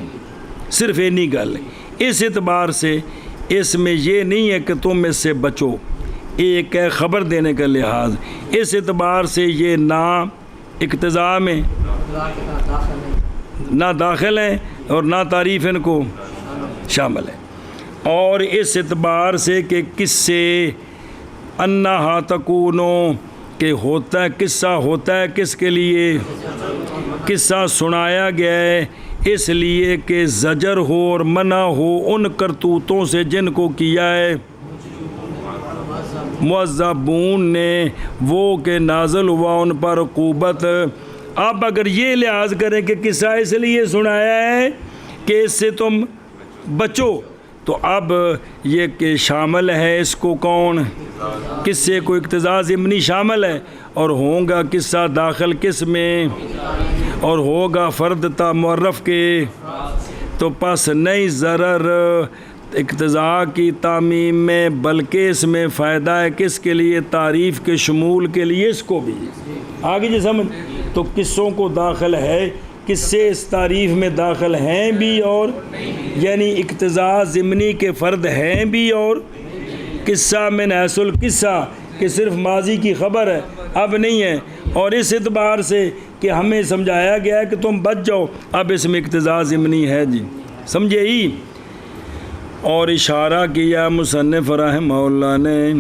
صرف اینی گل. اس اعتبار سے اس میں یہ نہیں ہے کہ تم اس سے بچو، ایک ہے خبر دینے کا لحاظ، اس اعتبار سے یہ نہ اقتضاء میں نہ داخل ہیں اور نہ تعریف ان کو شامل ہے، اور اس اعتبار سے کہ کس سے انہا تکونو کہ ہوتا ہے، قصہ ہوتا ہے کس کے لیے، قصہ سنایا گیا ہے اس لیے کہ زجر ہو اور منع ہو ان کرتوتوں سے جن کو کیا ہے معذبون نے، وہ کہ نازل ہوا ان پر عقوبت۔ اب اگر یہ لحاظ کریں کہ قصہ اس لیے سنایا ہے کہ اس سے تم بچو، تو اب یہ کہ شامل ہے اس کو کون، قصے کو اقتضاء ضمنی شامل ہے، اور ہوگا قصہ داخل کس میں، اور ہوگا فرد تا معرف کے، تو پس نہیں ضرر اقتضاء کی تعمیم میں، بلکہ اس میں فائدہ ہے کس کے لیے، تعریف کے شمول کے لیے، اس کو بھی آگے جی سمجھ، تو قصوں کو داخل ہے، قصے اس تعریف میں داخل ہیں بھی، اور یعنی اقتضاء ضمنی کے فرد ہیں بھی، اور قصہ من حیث القصہ کہ صرف ماضی کی خبر ہے اب نہیں ہے، اور اس اعتبار سے کہ ہمیں سمجھایا گیا ہے کہ تم بچ جاؤ، اب اس میں اقتضاء ضمنی ہے جی، سمجھے ہی۔ اور اشارہ کیا مصنف رحمہ اللہ نے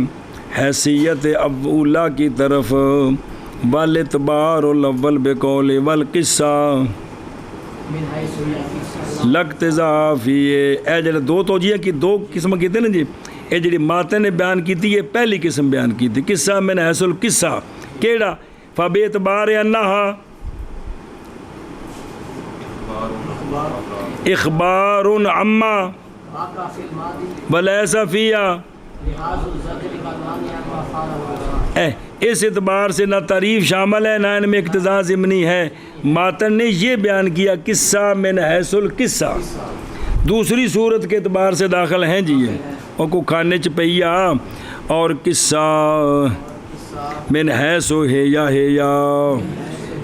حیثیت اولا کی طرف، والاعتبار الاول بقول والقصہ لاقتضاء فیہ، اے جڑے دو توجیہ کی دو قسم کیتے نا جی، اے جڑی ماتن نے بیان کی تھی یہ پہلی قسم بیان کی تھی، قصہ من حیث القصہ کیڑا، فباعتبار انہا اخبار عما ولیس فیہا، اس اعتبار سے نہ تعریف شامل ہے نہ ان میں اقتضاء ضمنی ہے۔ ماتن نے یہ بیان کیا قصہ من حیث القصہ، دوسری صورت کے اعتبار سے داخل ہیں جی یہ، اور کو کھانے چپیا، اور قصہ من حیث ہے یا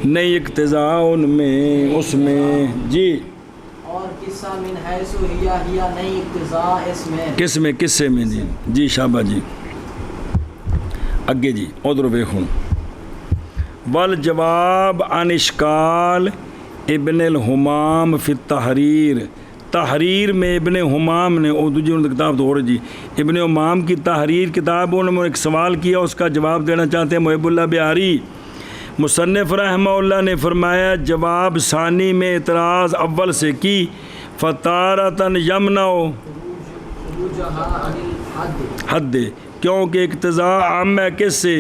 نہیں اقتضاء ان میں اس میں جی، اور قصہ من حیث ہیا نہیں اقتضاء اس میں، کس میں، قصے میں جی، جی شابہ جی اگے جی ادھر ویکھو، والجواب عن اشکال ابن الحمام فی التحریر، تحریر میں ابن حمام نے، اور دوسری انہوں نے کتاب تو اور جی، ابن حمام کی تحریر کتاب، انہوں نے ایک سوال کیا، اس کا جواب دینا چاہتے ہیں محب اللہ بہاری۔ مصنف رحمہ اللہ نے فرمایا جواب ثانی میں اعتراض اول سے کی، فتارتاً یمنع حد، کیونکہ اقتضاء عام ہے کس سے،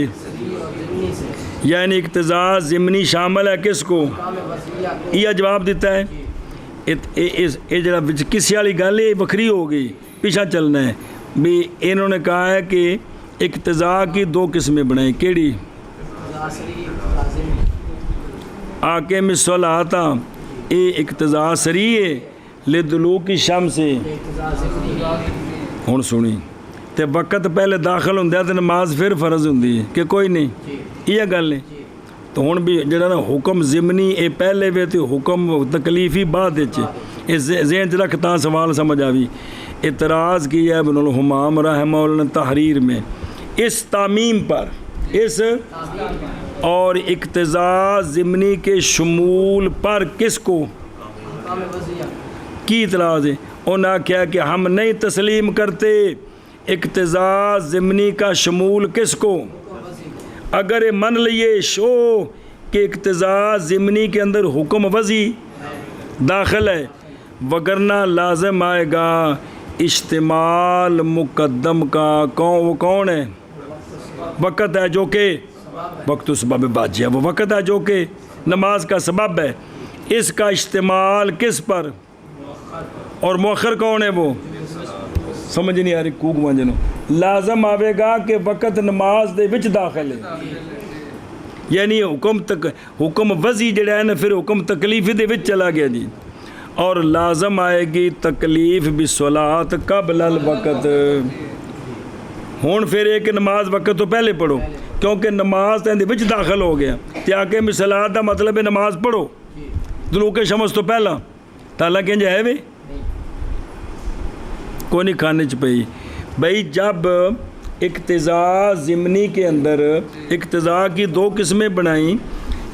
یعنی اقتضاء ضمنی شامل ہے کس کو، یہ جواب دیتا ہے۔ یہ جڑا کسی والی گل یہ وکری ہو گئی، پیچھا چلنا ہے بھی، انہوں نے کہا ہے کہ اقتضاء کی دو قسمیں بنائیں، کیڑی، آکم الصلاۃ، اے اقتضاء سری ہے لدلوک الشمس، ہن سنی تے وقت پہلے داخل ہوں تے نماز پھر فرض ہوں کہ کوئی نہیں، یہ گل ہے، تو ہن بھی جڑا نا حکم ضمنی اے پہلے وے تے حکم تکلیفی بعد وچ، اے ذہن چ رکھ تاں سوال سمجھ آوی۔ اعتراض کیا ابن الحمام رحمہ اللہ نے تحریر میں اس تعمیم پر، اس اور اقتضاء ضمنی کے شمول پر کس کو کی اعتراض ہے، انہوں نے کہا کہ ہم نہیں تسلیم کرتے اقتضاء ضمنی کا شمول کس کو، اگر من لیے شو کہ اقتضاء ضمنی کے اندر حکم وضعی داخل ہے، وگرنہ لازم آئے گا اشتمال مقدم کا، وہ کون ہے، وقت ہے جو کہ وقت و سبب باجیہ، وہ وقت ہے جو کہ نماز کا سبب ہے، اس کا اشتمال کس پر، اور مؤخر کون ہے، وہ سمجھ نہیں آ رہی کوک مانجنو، لازم آوے گا کہ وقت نماز دے وچ داخل ہے، یعنی حکم وضعی جڑا ہے نا پھر حکم تکلیفی دے وچ چلا گیا جی، اور لازم آئے گی تکلیف بالصلاۃ قبل الوقت، ہون پھر ایک نماز وقت تو پہلے پڑھو کیونکہ نماز دے وچ داخل ہو گیا، تے آ کے مثالات دا مطلب ہے نماز پڑھو دلوک شمس تو پہلا، تالا کنج ہے وے کوئی نہیں کھانے چ پئی بھائی جب اقتضاء ضمنی کے اندر اقتضاء کی دو قسمیں بنائیں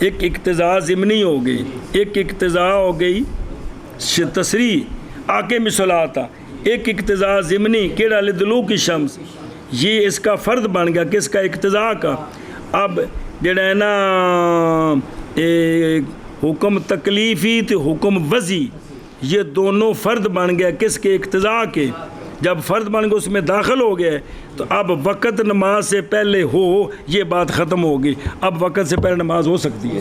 ایک اقتضاء ضمنی ہو گئی ایک اقتضاء ہو گئی تصریح آکے مثلاتا ایک اقتضاء ضمنی کیڑا لدلوک الشمس یہ اس کا فرد بن گیا کس کا اقتضاء کا اب جڑا ہے نا حکم تکلیفی تو حکم وضعی یہ دونوں فرد بن گیا کس کے اقتضاء کے جب فرد بن گیا اس میں داخل ہو گیا تو اب وقت نماز سے پہلے ہو یہ بات ختم ہوگی اب وقت سے پہلے نماز ہو سکتی ہے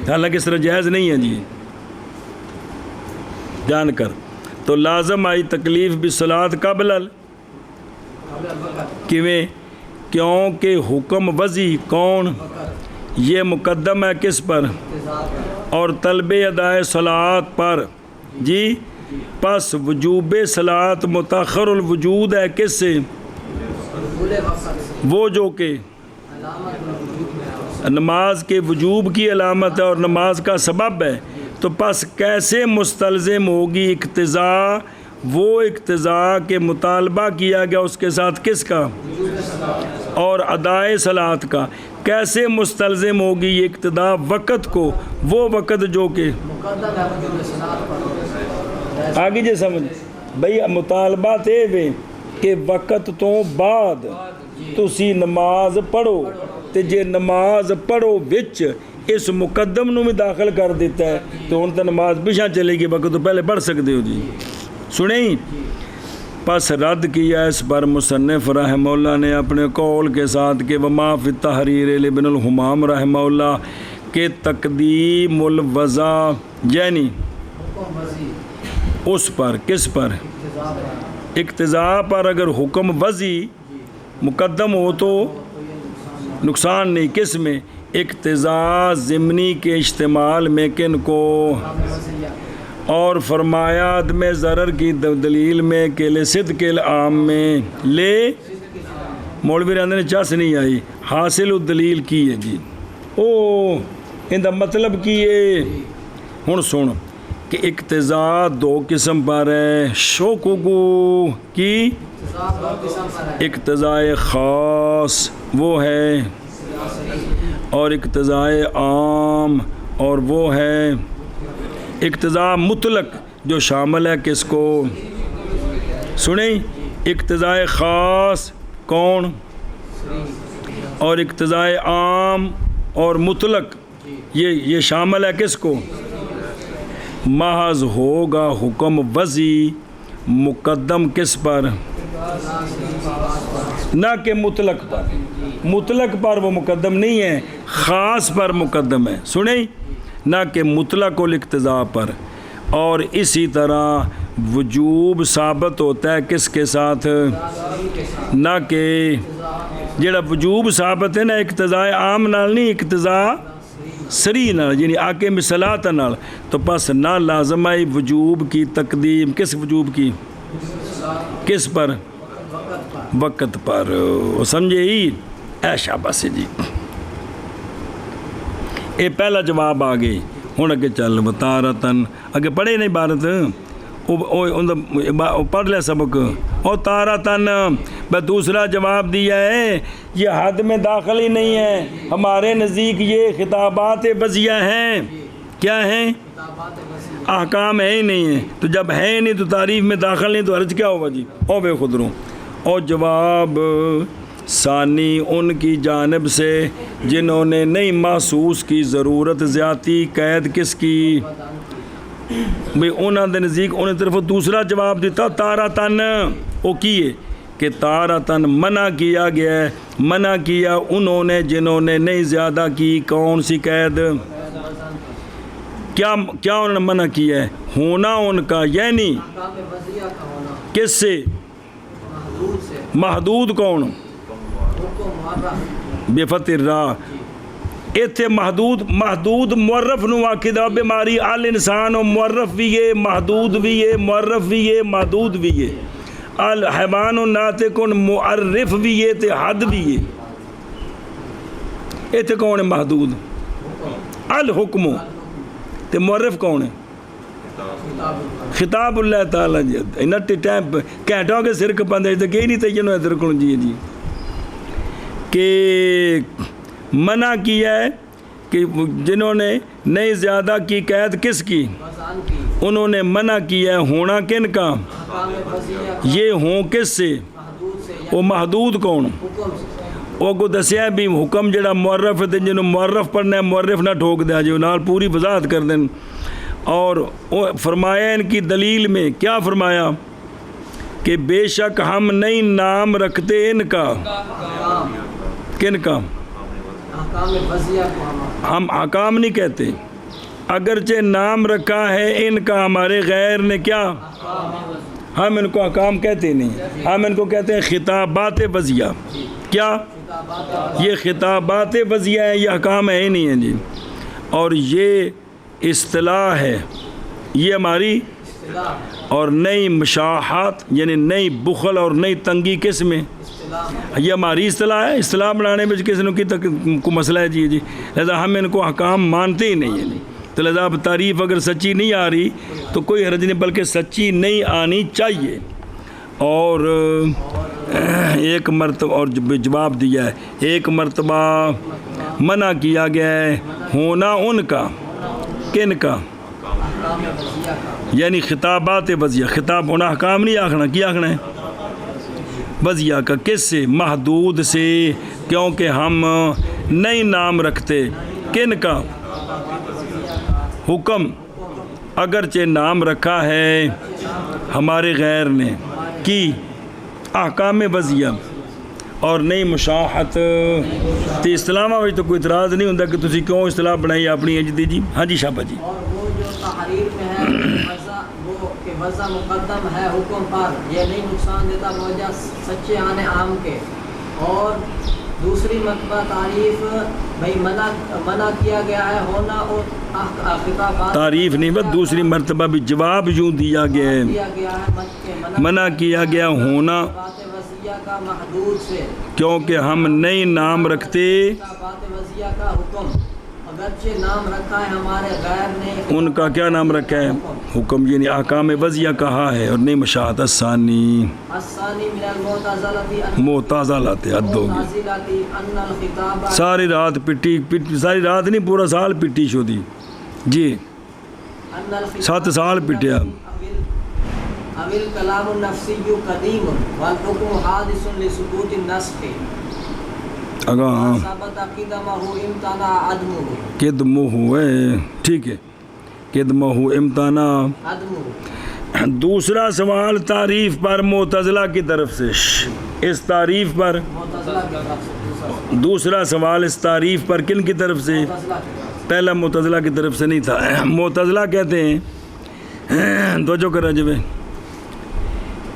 حالانکہ اس طرح جائز نہیں ہے جی جان کر تو لازم آئی تکلیف بالصلاۃ قبل کیویں کیونکہ حکم وضعی کون یہ مقدم ہے کس پر اور طلب ادائے صلاۃ پر جی پس وجوب صلاۃ متاخر الوجود ہے کس سے وہ جو کہ نماز کے وجوب کی علامت ہے اور نماز کا سبب ہے تو پس کیسے مستلزم ہوگی اقتضاء وہ اقتضاء کے مطالبہ کیا گیا اس کے ساتھ کس کا اور ادائے صلاۃ کا کیسے مستلزم ہوگی یہ اقتضاء وقت کو وہ وقت جو کہ آگے جی سمجھ بھئی مطالبہ تے وے کہ وقت تو بعد تسی نماز پڑھو تے جے نماز پڑھو وچ اس مقدم نو بھی داخل کر دیتا ہے تو ان تو نماز پیچھے چلے گی وقت تو پہلے پڑھ سکتے ہو جی سنیں پس رد کیا اس پر مصنف رحمہ اللہ نے اپنے قول کے ساتھ کہ وما فی التحریر لابن الحمام رحمہ اللہ کہ تقدیم الوضع یعنی اس پر کس پر اقتضاء پر اگر حکم وضعی مقدم ہو تو نقصان نہیں کس میں اقتضاء ضمنی کے اشتمال میں کن کو اور فرمایا عدم ضرر کی دلیل میں کہ لصدق العام میں لے مولوی رہنے نے چاس نہیں آئی حاصل الدلیل کی ہے جی او ان دا مطلب کی ہے ہن سن کہ اقتضاء دو قسم پر ہے شوکوگو کی اقتضاء خاص وہ ہے اور اقتضاء عام اور وہ ہے اقتضاء مطلق جو شامل ہے کس کو سنیں اقتضاء خاص کون اور اقتضاء عام اور مطلق یہ شامل ہے کس کو محض ہوگا حکم وضعی مقدم کس پر نہ کہ مطلق پر وہ مقدم نہیں ہے خاص پر مقدم ہے سنیں نہ کہ مطلق الاقتضاء پر اور اسی طرح وجوب ثابت ہوتا ہے کس کے ساتھ نہ کہ جڑا وجوب ثابت ہے نا اقتضاء عام نال نہیں اقتضاء سری نال یعنی آکے مثلات نال تو پس نہ لازم آئی وجوب کی تقدیم کس وجوب کی کس پر وقت پر سمجھے ہی اے شاباش جی اے پہلا جواب آ گئی ہوں اگے چل تارتن اگے پڑھے نہیں بھارت پڑھ لیا سبق او تارتن بس دوسرا جواب دیا ہے یہ حد میں داخل ہی نہیں ہے ہمارے نزدیک یہ خطابات وضعیہ ہیں کیا ہیں احکام ہے ہی نہیں ہیں تو جب ہے نہیں تو تعریف میں داخل نہیں تو حرج کیا ہوگا جی او بے خود روں اور جواب ثانی ان کی جانب سے جنہوں نے نہیں محسوس کی ضرورت زیادتی قید کس کی بھئی انہوں نے نزدیک انہیں طرف دوسرا جواب دیتا تارتن وہ کیے کہ تارتن منع کیا گیا ہے منع کیا انہوں نے جنہوں نے نہیں زیادہ کی کون سی قید کیا انہوں نے منع کیا ہے ہونا ان کا یعنی کس سے محدود کون بے فتح راہ ایتھے محدود معرف نو آکھدا بیماری آل انسان و معرف بھی ہے محدود بھی ہے معرف بھی ہے محدود بھی ہے الحیوان و ناطقن معرف بھی ہے تے حد بھی ہے ایتھے کون ہے محدود الحکم تے معرف کون ہے خطاب اللہ تعالیٰ جی انٹ ٹائم گھنٹوں کے سر کپاندے تو کہ نہیں تھے جنہوں ادھر کو جی جی کہ منع کیا ہے کہ جنہوں نے نہیں زیادہ کی قید کس کی انہوں نے منع کیا ہے ہونا کن کا یہ ہوں کس سے وہ محدود کون وہ کو دسیا بھی حکم جڑا معرف ہے جنہوں معرف پڑھنا ہے معرف نہ ٹھوک دیا جو نال پوری وضاحت کر دیں اور فرمایا ان کی دلیل میں کیا فرمایا کہ بے شک ہم نہیں نام رکھتے ان کا کن کا ہم حکام نہیں کہتے اگرچہ نام رکھا ہے ان کا ہمارے غیر نے کیا ہم ان کو حکام کہتے نہیں ہم ان کو کہتے ہیں خطابات وضعیہ کیا یہ خطابات وضعیہ ہیں یہ حکام ہے ہی نہیں ہیں جی اور یہ اصطلاح ہے یہ ہماری اور نئی مشاحات یعنی نئی بخل اور نئی تنگی کس میں یہ ہماری اصطلاح ہے اصطلاح بنانے میں کسی نے کو مسئلہ ہے جی لہذا ہم ان کو حکام مانتے ہی نہیں ہیں تو لہذا اب تعریف اگر سچی نہیں آ رہی تو کوئی حرج نہیں بلکہ سچی نہیں آنی چاہیے اور ایک مرتبہ اور جواب دیا ہے ایک مرتبہ منع کیا گیا ہے ہونا ان کا کن کا یعنی خطابات وضعیہ خطاب ہونا حکام نہیں آکھنا کیا آکھنا ہے وضعیہ کا کس سے محدود سے کیونکہ ہم نہیں نام رکھتے کن کا حکم اگرچہ نام رکھا ہے ہمارے غیر نے کی احکام وضعیہ اور نئی مشاحت تو اصطلاح میں تو کوئی اعتراض نہیں ہوتا کہ تسی کیوں اصطلاح بنائی اپنی اجدی جی ہاں جی شابہ جی اور وہ جو تحریر میں ہے وہ کہ وضع مقدم ہے حکم پر یہ نہیں نقصان دیتا موجہ سچے آنے عام کے اور دوسری مرتبہ تعریف بھئی منع کیا گیا ہے ہونا اور خطابات تعریف نہیں بس دوسری مرتبہ بھی جواب یوں دیا گیا ہے منع کیا گیا ہونا کا محدود سے کیونکہ ہم نہیں نام رکھتے بات وضعیہ کا حکم اگرچہ نام رکھا ہے ہمارے غیر نے ان کا کیا نام رکھا ہے حکم یعنی احکام وضعیہ کہا ہے اور نہیں مشاہد الثانی من المعتزلہ معتزلات حد ہوگی ان الخطاب ساری رات پٹی ساری رات نہیں پورا سال پٹی شو دی جی 7 سال پٹیا اویل کلام النفسی قدیم والحکم حادث لثبوت النسخ اگاں ثبت قدمہ امتنع عدمہ قدمہ ہوئے ٹھیک ہے قدمہ امتنع عدمہ دوسرا سوال تعریف پر معتزلہ کی طرف سے اس تعریف پر معتزلہ کی طرف سے دوسرا سوال اس تعریف پر کن کی طرف سے پہلا معتزلہ کی طرف سے نہیں تھا معتزلہ کہتے ہیں توجہ کر رہے جب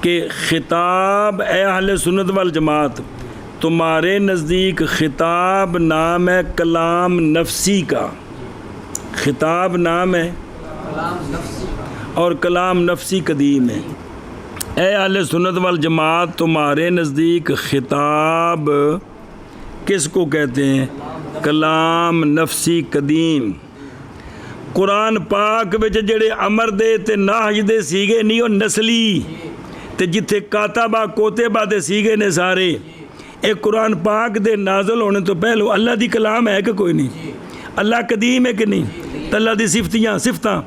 کہ خطاب اے اہل سنت والجماعت تمہارے نزدیک خطاب نام ہے کلام نفسی کا خطاب نام ہے اور کلام نفسی قدیم ہے اے اہل سنت والجماعت تمہارے نزدیک خطاب کس کو کہتے ہیں کلام نفسی قدیم قرآن پاک وچ جڑے امر دے تے نہی دے سیگے نہیں او نسلی تے جتھے کاتبہ کوتبہ دے سیگے نے سارے اے قرآن پاک دے نازل ہونے تو پہلو اللہ دی کلام ہے کہ کوئی نہیں اللہ قدیم ہے کہ نہیں تو اللہ دی صفتاں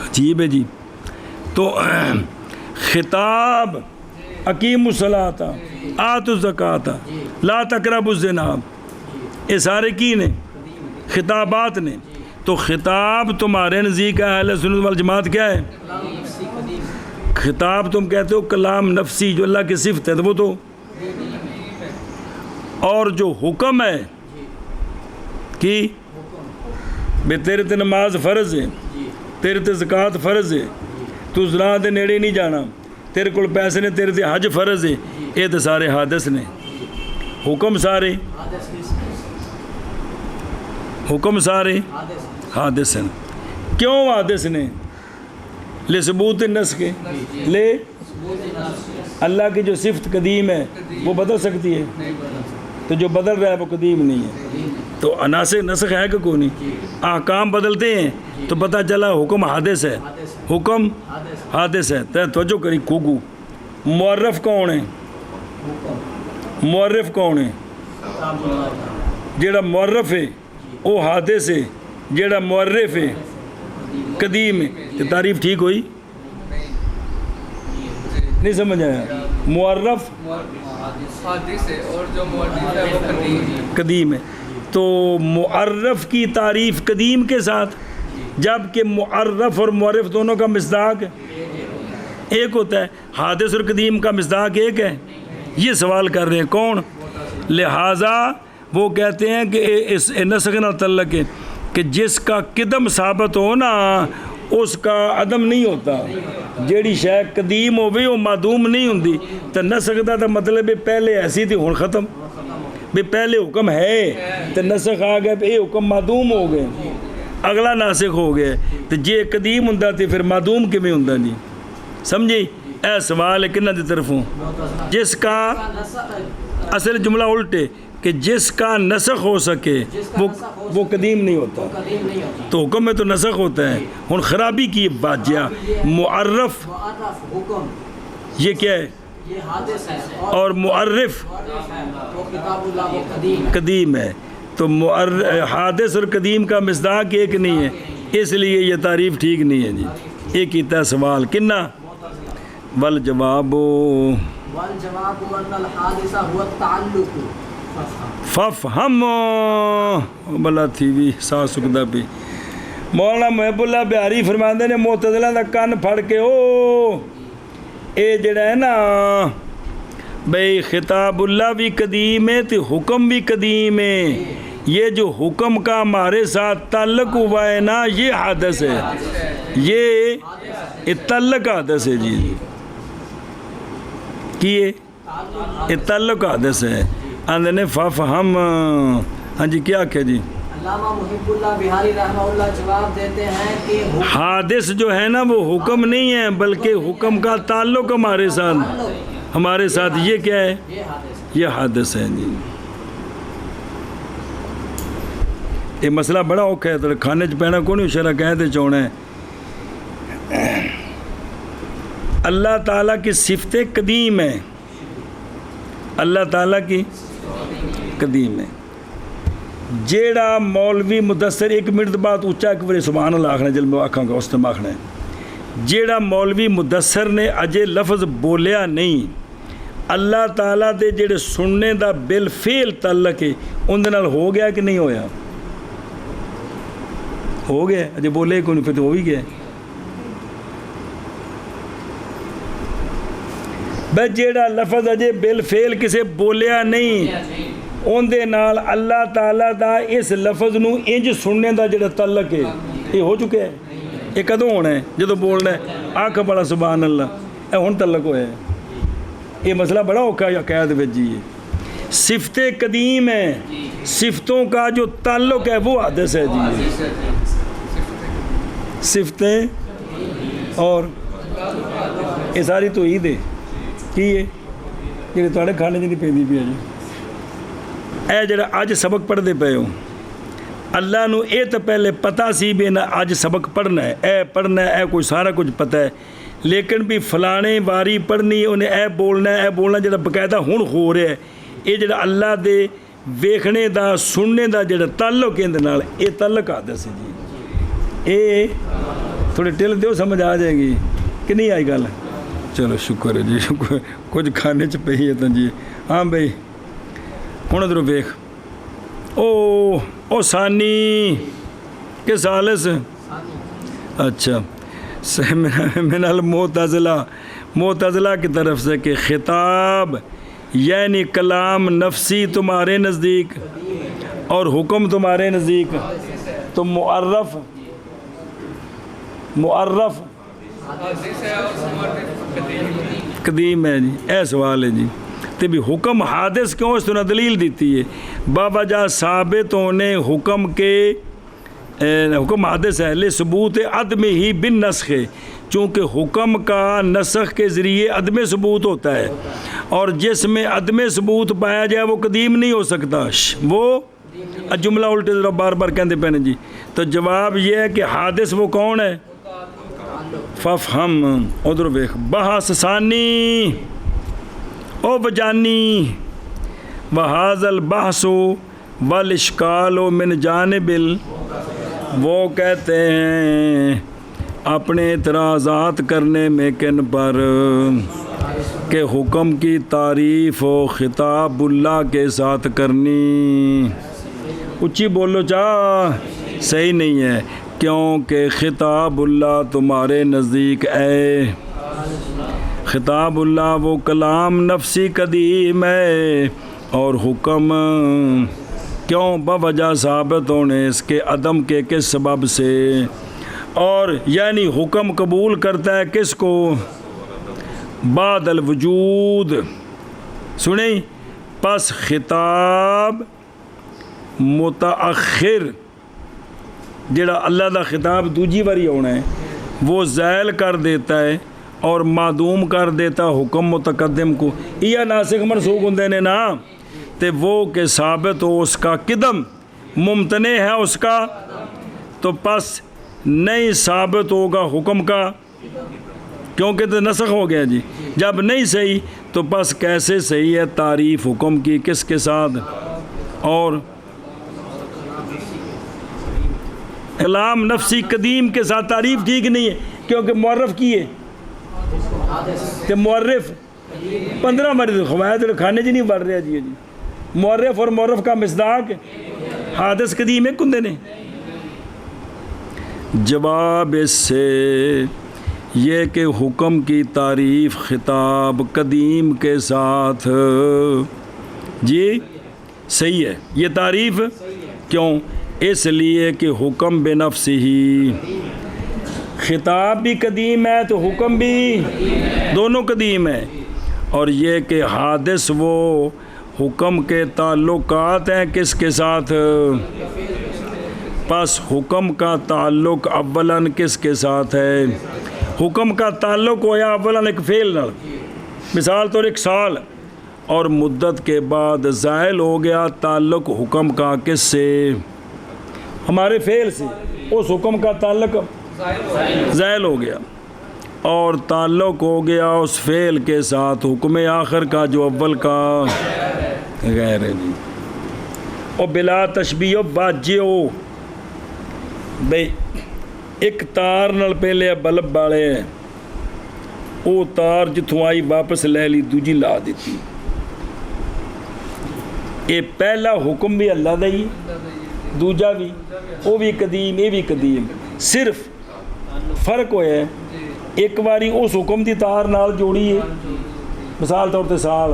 عجیب ہے جی تو خطاب اقیموا الصلاۃ آتوا الزکاۃ لا تقربوا الزنا یہ سارے کی نے خطابات نے تو خطاب تمہارے نزدیک اہل سنت والجماعت کیا ہے خطاب تم کہتے ہو کلام نفسی جو اللہ کی صفت ہے تو وہ تو اور جو حکم ہے کہ بے تیرے تے نماز فرض ہے تیرے تے زکوٰۃ فرض ہے تو زنا دے نیڑے نہیں جانا تیرے کول پیسے نے تیرے تے حج فرض ہے یہ تو سارے حادث نے حکم سارے حادث ہیں کیوں حادث نے لے ثبوت النسخ لے اللہ کی جو صفت قدیم ہے وہ بدل سکتی ہے تو جو بدل رہا ہے وہ قدیم نہیں ہے تو نسخ ہے کہ کوئی نہیں؟ احکام بدلتے ہیں تو پتہ چلا حکم حادث ہے، حکم حادث ہے۔ توجہ کری کوگو، معرف کون ہے؟ معرف کون ہے؟ جیڑا معرف ہے وہ حادث ہے، جیڑا معرف ہے قدیم ہے۔ تو تعریف ٹھیک ہوئی؟ نہیں سمجھ آیا؟ معرف حادث ہے اور جو معرف ہے وہ قدیم ہے، تو معرف کی تعریف قدیم کے ساتھ، جبکہ معرف اور معرف دونوں کا مصداق ایک ہوتا ہے، حادث اور قدیم کا مصداق ایک ہے۔ یہ سوال کر رہے ہیں کون؟ لہٰذا وہ کہتے ہیں کہ اس نسخ نہ تعلق ہے کہ جس کا قدم ثابت ہو نا اس کا عدم نہیں ہوتا، جیڑی شے قدیم ہوئے وہ معدوم نہیں ہوندی۔ تو نسخ دا تو مطلب پہلے ایسی تھی ہن ختم، بھی پہلے حکم ہے تو نسخ آ گیا، یہ حکم معدوم ہو گئے، اگلا ناسخ ہو گیا۔ تو جے قدیم ہوندا تے پھر معدوم کیویں ہوندا جی؟ سمجھی؟ اے سوال ہے کنہ دی طرفوں؟ جس کا اصل جملہ الٹے کہ جس کا نسخ ہو سکے وہ قدیم نہیں ہوتا، تو حکم میں تو نسخ ہوتا ہے۔ ہن خرابی کی بات جیا، معرف حکم یہ کیا ہے؟ یہ حادث ہے اور معرف وہ کتاب اللہ وہ قدیم ہے۔ قدیم ہے، تو حادث اور قدیم کا مصداق ایک نہیں ہے، اس لیے یہ تعریف ٹھیک نہیں ہے جی۔ ایک کیتا سوال کنہ والجواب والجواب ان الحادث هو التعلق ففہم بلا تھی بھی سا سکدا پی۔ مولانا محب اللہ بہاری فرماندے نے معتزلہ دا کن پھڑ کے او اے جڑا ہے نا بھئی خطاب اللہ بھی قدیم ہے تو حکم بھی قدیم ہے، یہ جو حکم کا ہمارے ساتھ تعلق ہوا ہے نا یہ حادث ہے، یہ تعلق حادث ہے جی، کیے یہ تعلق حادث ہے۔ اندر نے ففہم، ہاں جی کیا کہہ جی؟ علامہ محب اللہ بہاری رحمہ اللہ جواب دیتے ہیں کہ حادث جو ہے نا وہ حکم نہیں ہے بلکہ حکم کا تعلق ہمارے ساتھ یہ کیا ہے؟ یہ حادث ہے جی۔ یہ مسئلہ بڑا اوکھا ہے، تو کھانے چ پینا کون شرح کہتے چونا ہے۔ اللہ تعالیٰ کی صفتیں قدیم ہیں، اللہ تعالیٰ کی قدیم ہے۔ جیڑا مولوی مدثر ایک منٹ بعد اچھا ایک بڑے سبحان اللہ آخنا جل میں آکھاں گا اس نے آخنا ہے، جیڑا مولوی مدثر نے اجے لفظ بولیا نہیں، اللہ تعالیٰ دے جیڑے سننے دا بالفعل تعلق ہے ان دے نال ہو گیا کہ نہیں ہویا؟ ہو گیا، اجے بولے کوئی نہیں پھر تو ہو ہی گیا۔ بس جیڑا لفظ اجے بالفعل کسے بولیا نہیں ان دے نال اللہ تعالیٰ دا اس لفظ نو انج سننے دا جڑا تعلق ہے یہ ہو چکے ہے، یہ کدوں ہونا ہے؟ جدو بولنا ہے آنکھ بڑا سبحان اللہ، اے ہن تعلق ہویا ہے۔ یہ مسئلہ بڑا اوکھا ہے عقائد وچ جی، صفتیں قدیم ہیں، صفتوں کا جو تعلق ہے وہ حادث ہے جی، صفتیں اور یہ ساری تو عید ہے کی ہے جی تھوڑے کھانے جی نہیں پہ پی جی۔ اے جڑا اج سبق پڑھتے پے ہو اللہ نو اے تو پہلے پتہ سی بھی نہ اج سبق پڑھنا ہے، اے پڑھنا ہے، اے کوئی سارا کچھ پتہ ہے، لیکن بھی فلانے واری پڑھنی انہیں اے بولنا جڑا باقاعدہ ہن ہو رہا ہے، یہ جڑا اللہ دے ویکھنے دا سننے دا جڑا تعلق ہے نال اے تعلق حادث ہے جی۔ اے تھوڑے ٹل دیو سمجھ آ جائے گی کہ نہیں آئی گل؟ چلو شکر ہے جی، شکر کچھ کھانے چ پئی ہے تو جی۔ ہاں بھائی ہوں ادھر ویخ او ثانی کہ ثالث؟ اچھا من المعتزلہ کی طرف سے کہ خطاب یعنی کلام نفسی تمہارے نزدیک اور حکم تمہارے نزدیک، تو معرف قدیم ہے جی۔ اے سوال ہے جی، تے بھی حکم حادث کیوں؟ اس طرح دلیل دیتی ہے باوجہ ثابت ہونے حکم کے حکم حادث ہے لے ثبوت عدم ہی بن نسخ، چونکہ حکم کا نسخ کے ذریعے عدم ثبوت ہوتا ہے، اور جس میں عدم ثبوت پایا جائے وہ قدیم نہیں ہو سکتا، وہ جملہ الٹے ذرا بار بار کہندے پے نے جی. تو جواب یہ ہے کہ حادث وہ کون ہے؟ ففہم. ادھر ویکھ بحث ثانی او بجانی وہذا البحث والاشکال من جانب وہ کہتے ہیں اپنے اعتراضات کرنے میں کن پر کہ حکم کی تعریف و خطاب اللہ کے ساتھ کرنی. اچھی بولو چاہ صحیح نہیں ہے کیونکہ خطاب اللہ تمہارے نزدیک ہے. خطاب اللہ وہ کلام نفسی قدیم ہے اور حکم کیوں بوجہ ثابت ہونے اس کے عدم کے کس سبب سے. اور یعنی حکم قبول کرتا ہے کس کو؟ بعد الوجود. سنیں پس خطاب متاخر جڑا اللہ دا خطاب دوجی باری ہونا ہے وہ زائل کر دیتا ہے اور معدوم کر دیتا حکم متقدم کو. یہ ناسخ منسوخ ہوندے نے نا تے وہ کہ ثابت ہو اس کا قدم ممتنع ہے اس کا تو پس نہیں ثابت ہوگا حکم کا کیونکہ تو نسخ ہو گیا جی. جب نہیں صحیح تو پس کیسے صحیح ہے تعریف حکم کی کس کے ساتھ؟ اور کلام نفسی قدیم کے ساتھ تعریف ٹھیک نہیں ہے کیونکہ معرف کی ہے کہ معرف 15 مرد خوایت کھانے جی نہیں بڑھ رہا جی. معرف اور معرف کا مصداق حادث قدیم ہے کندے نے. جواب اس سے یہ کہ حکم کی تعریف خطاب قدیم کے ساتھ جی صحیح ہے. یہ تعریف کیوں؟ اس لیے کہ حکم بنفس ہی خطاب بھی قدیم ہے تو حکم بھی دونوں قدیم ہے. اور یہ کہ حادث وہ حکم کے تعلقات ہیں کس کے ساتھ؟ پس حکم کا تعلق اولاً کس کے ساتھ ہے؟ حکم کا تعلق ہویا اولاً ایک فعل نال. مثال طور ایک سال اور مدت کے بعد زائل ہو گیا تعلق حکم کا کس سے؟ ہمارے فعل سے. اس حکم کا تعلق زائل ہو گیا اور تعلق ہو گیا اس فعل کے ساتھ حکم آخر کا جو اول کا غیر ہے جی. اور بلا تشبیہ باجیو بھئی ایک تار نال پہلے بلب بالے ہیں وہ تار جتوں آئی واپس لے لی دوجی لا دیتی. یہ پہلا حکم بھی اللہ دا ہی دوجا بھی وہ بھی قدیم یہ بھی قدیم. صرف فرق ہویا ہے ایک باری اس حکم دی تار نال جوڑی ہے مثال طور تے سال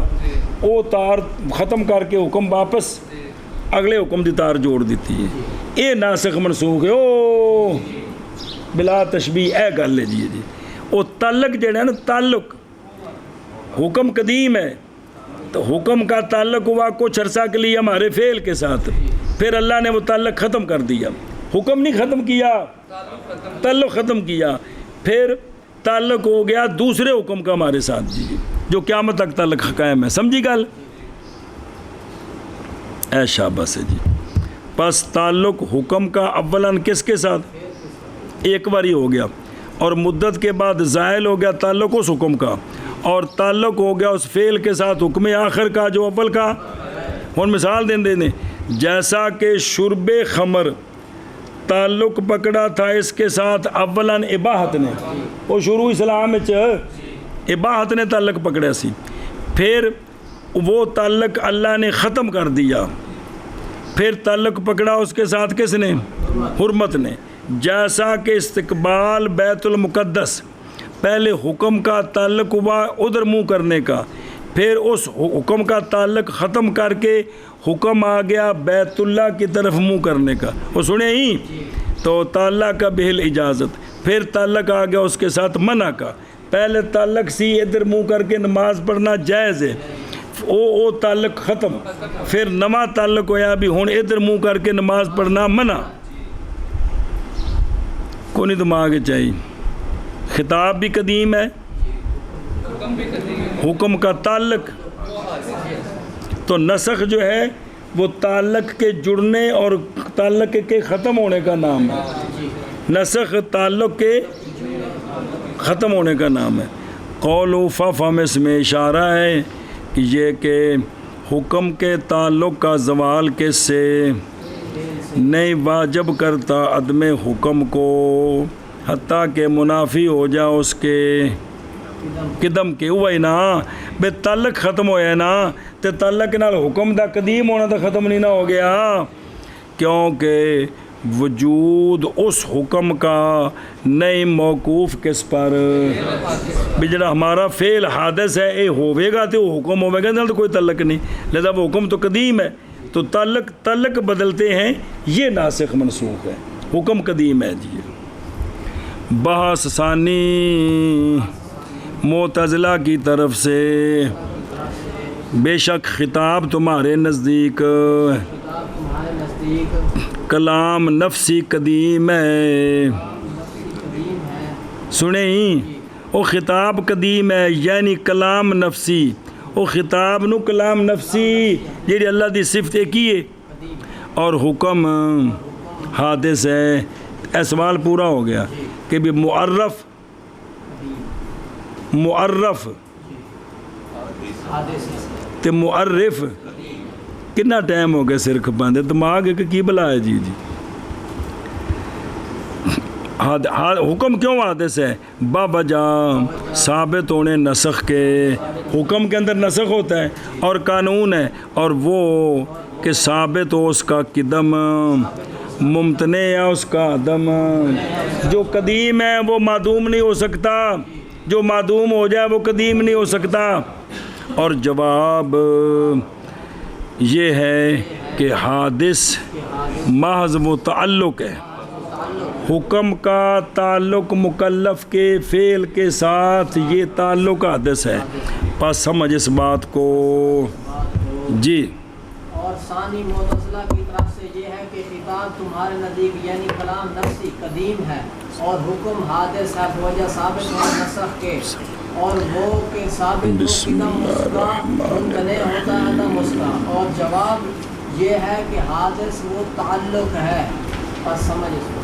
وہ تار ختم کر کے حکم واپس اگلے حکم دی تار جوڑ دیتی ہے. یہ ناسخ منسوخ ہے او بلا تشبیہ اے گل ہے جی. وہ تعلق جڑا ہے نا تعلق حکم قدیم ہے تو حکم کا تعلق ہوا کچھ عرصہ کے لیے ہمارے فعل کے ساتھ پھر اللہ نے وہ تعلق ختم کر دیا. حکم نہیں ختم کیا تعلق ختم کیا پھر تعلق ہو گیا دوسرے حکم کا ہمارے ساتھ جی جو قیامت تک تعلق قائم ہے. سمجھی گل؟ اے شاباش ہے جی. پس تعلق حکم کا اولاً کس کے ساتھ ایک باری ہو گیا اور مدت کے بعد زائل ہو گیا تعلق اس حکم کا اور تعلق ہو گیا اس فعل کے ساتھ حکم آخر کا جو اول کا. ہن مثال دیں جیسا کہ شرب خمر تعلق پکڑا تھا اس کے ساتھ اولاً اباحت نے وہ شروع اسلام اباحت نے تعلق پکڑا سی پھر وہ تعلق اللہ نے ختم کر دیا پھر تعلق پکڑا اس کے ساتھ کس نے؟ حرمت نے. جیسا کہ استقبال بیت المقدس پہلے حکم کا تعلق ہوا ادھر منہ کرنے کا پھر اس حکم کا تعلق ختم کر کے حکم آ گیا بیت اللہ کی طرف منہ کرنے کا. وہ سنے ہی تو تعلق کا بہل اجازت پھر تعلق آ گیا اس کے ساتھ منع کا. پہلے تعلق سی ادھر منہ کر کے نماز پڑھنا جائز ہے او تعلق ختم پھر نواں تعلق ہویا بھی ہوں ادھر منہ کر کے نماز پڑھنا منع. کو نہیں دماغ چاہیے. خطاب بھی قدیم ہے حکم کا تعلق تو نسخ جو ہے وہ تعلق کے جڑنے اور تعلق کے ختم ہونے کا نام ہے. نسخ تعلق کے ختم ہونے کا نام ہے. قول و فم اس میں اشارہ ہے کہ یہ کہ حکم کے تعلق کا زوال کس سے نہیں واجب کرتا عدم حکم کو، حتیٰ کہ منافی ہو جا اس کے قدم کے. ہوا ہی نا بے تعلق ختم ہویا نا تے تعلق نال حکم دا قدیم ہونا تو ختم نہیں نہ ہو گیا، کیونکہ وجود اس حکم کا نہیں موقوف کس پر بھی جڑا ہمارا فعل حادث ہے اے ہوئے گا تو وہ حکم ہوئے گا، نال تو کوئی تعلق نہیں، لہذا وہ حکم تو قدیم ہے. تو تعلق بدلتے ہیں، یہ ناسخ منسوخ ہے، حکم قدیم ہے. جی بحث ثانی معتزلہ کی طرف سے، بے شک خطاب تمہارے نزدیک کلام نفسی قدیم ہے. سنیں وہ خطاب قدیم ہے یعنی کلام نفسی، وہ خطاب نو کلام نفسی جیڑی اللہ دی صفت ایک ہی ہے، اور حکم حادث ہے. اے سوال پورا ہو گیا کہ بھی معرف تے معرف کتنا ٹائم ہو گیا سر کھپاندے دماغ کی بلا ہے. جی حکم کیوں حادث ہے؟ بوجہ ثابت ہونے نسخ کے. حکم کے اندر نسخ ہوتا ہے اور قانون ہے، اور وہ کہ ثابت ہو اس کا قدم، ممتنع ہے اس کا عدم. جو قدیم ہے وہ معدوم نہیں ہو سکتا، جو معدوم ہو جائے وہ قدیم نہیں ہو سکتا. اور جواب یہ ہے کہ حادث محض وہ تعلق ہے، حکم کا تعلق مکلف کے فعل کے ساتھ، یہ تعلق حادث ہے. پس سمجھ اس بات کو. جی اور ثانی معتزلہ کی طرف سے یہ ہے کہ خطاب تمہارے نزدیک یعنی کلام نفسی قدیم ہے اور حکم حادث ہے بوجہ ثابت ہے نسخ کے، اور وہ کہ ثابت ہو قدم اس کا ممتنع ہوتا ہے عدم اس کا. اور جواب یہ ہے کہ حادث وہ تعلق ہے. پس سمجھ اس کو.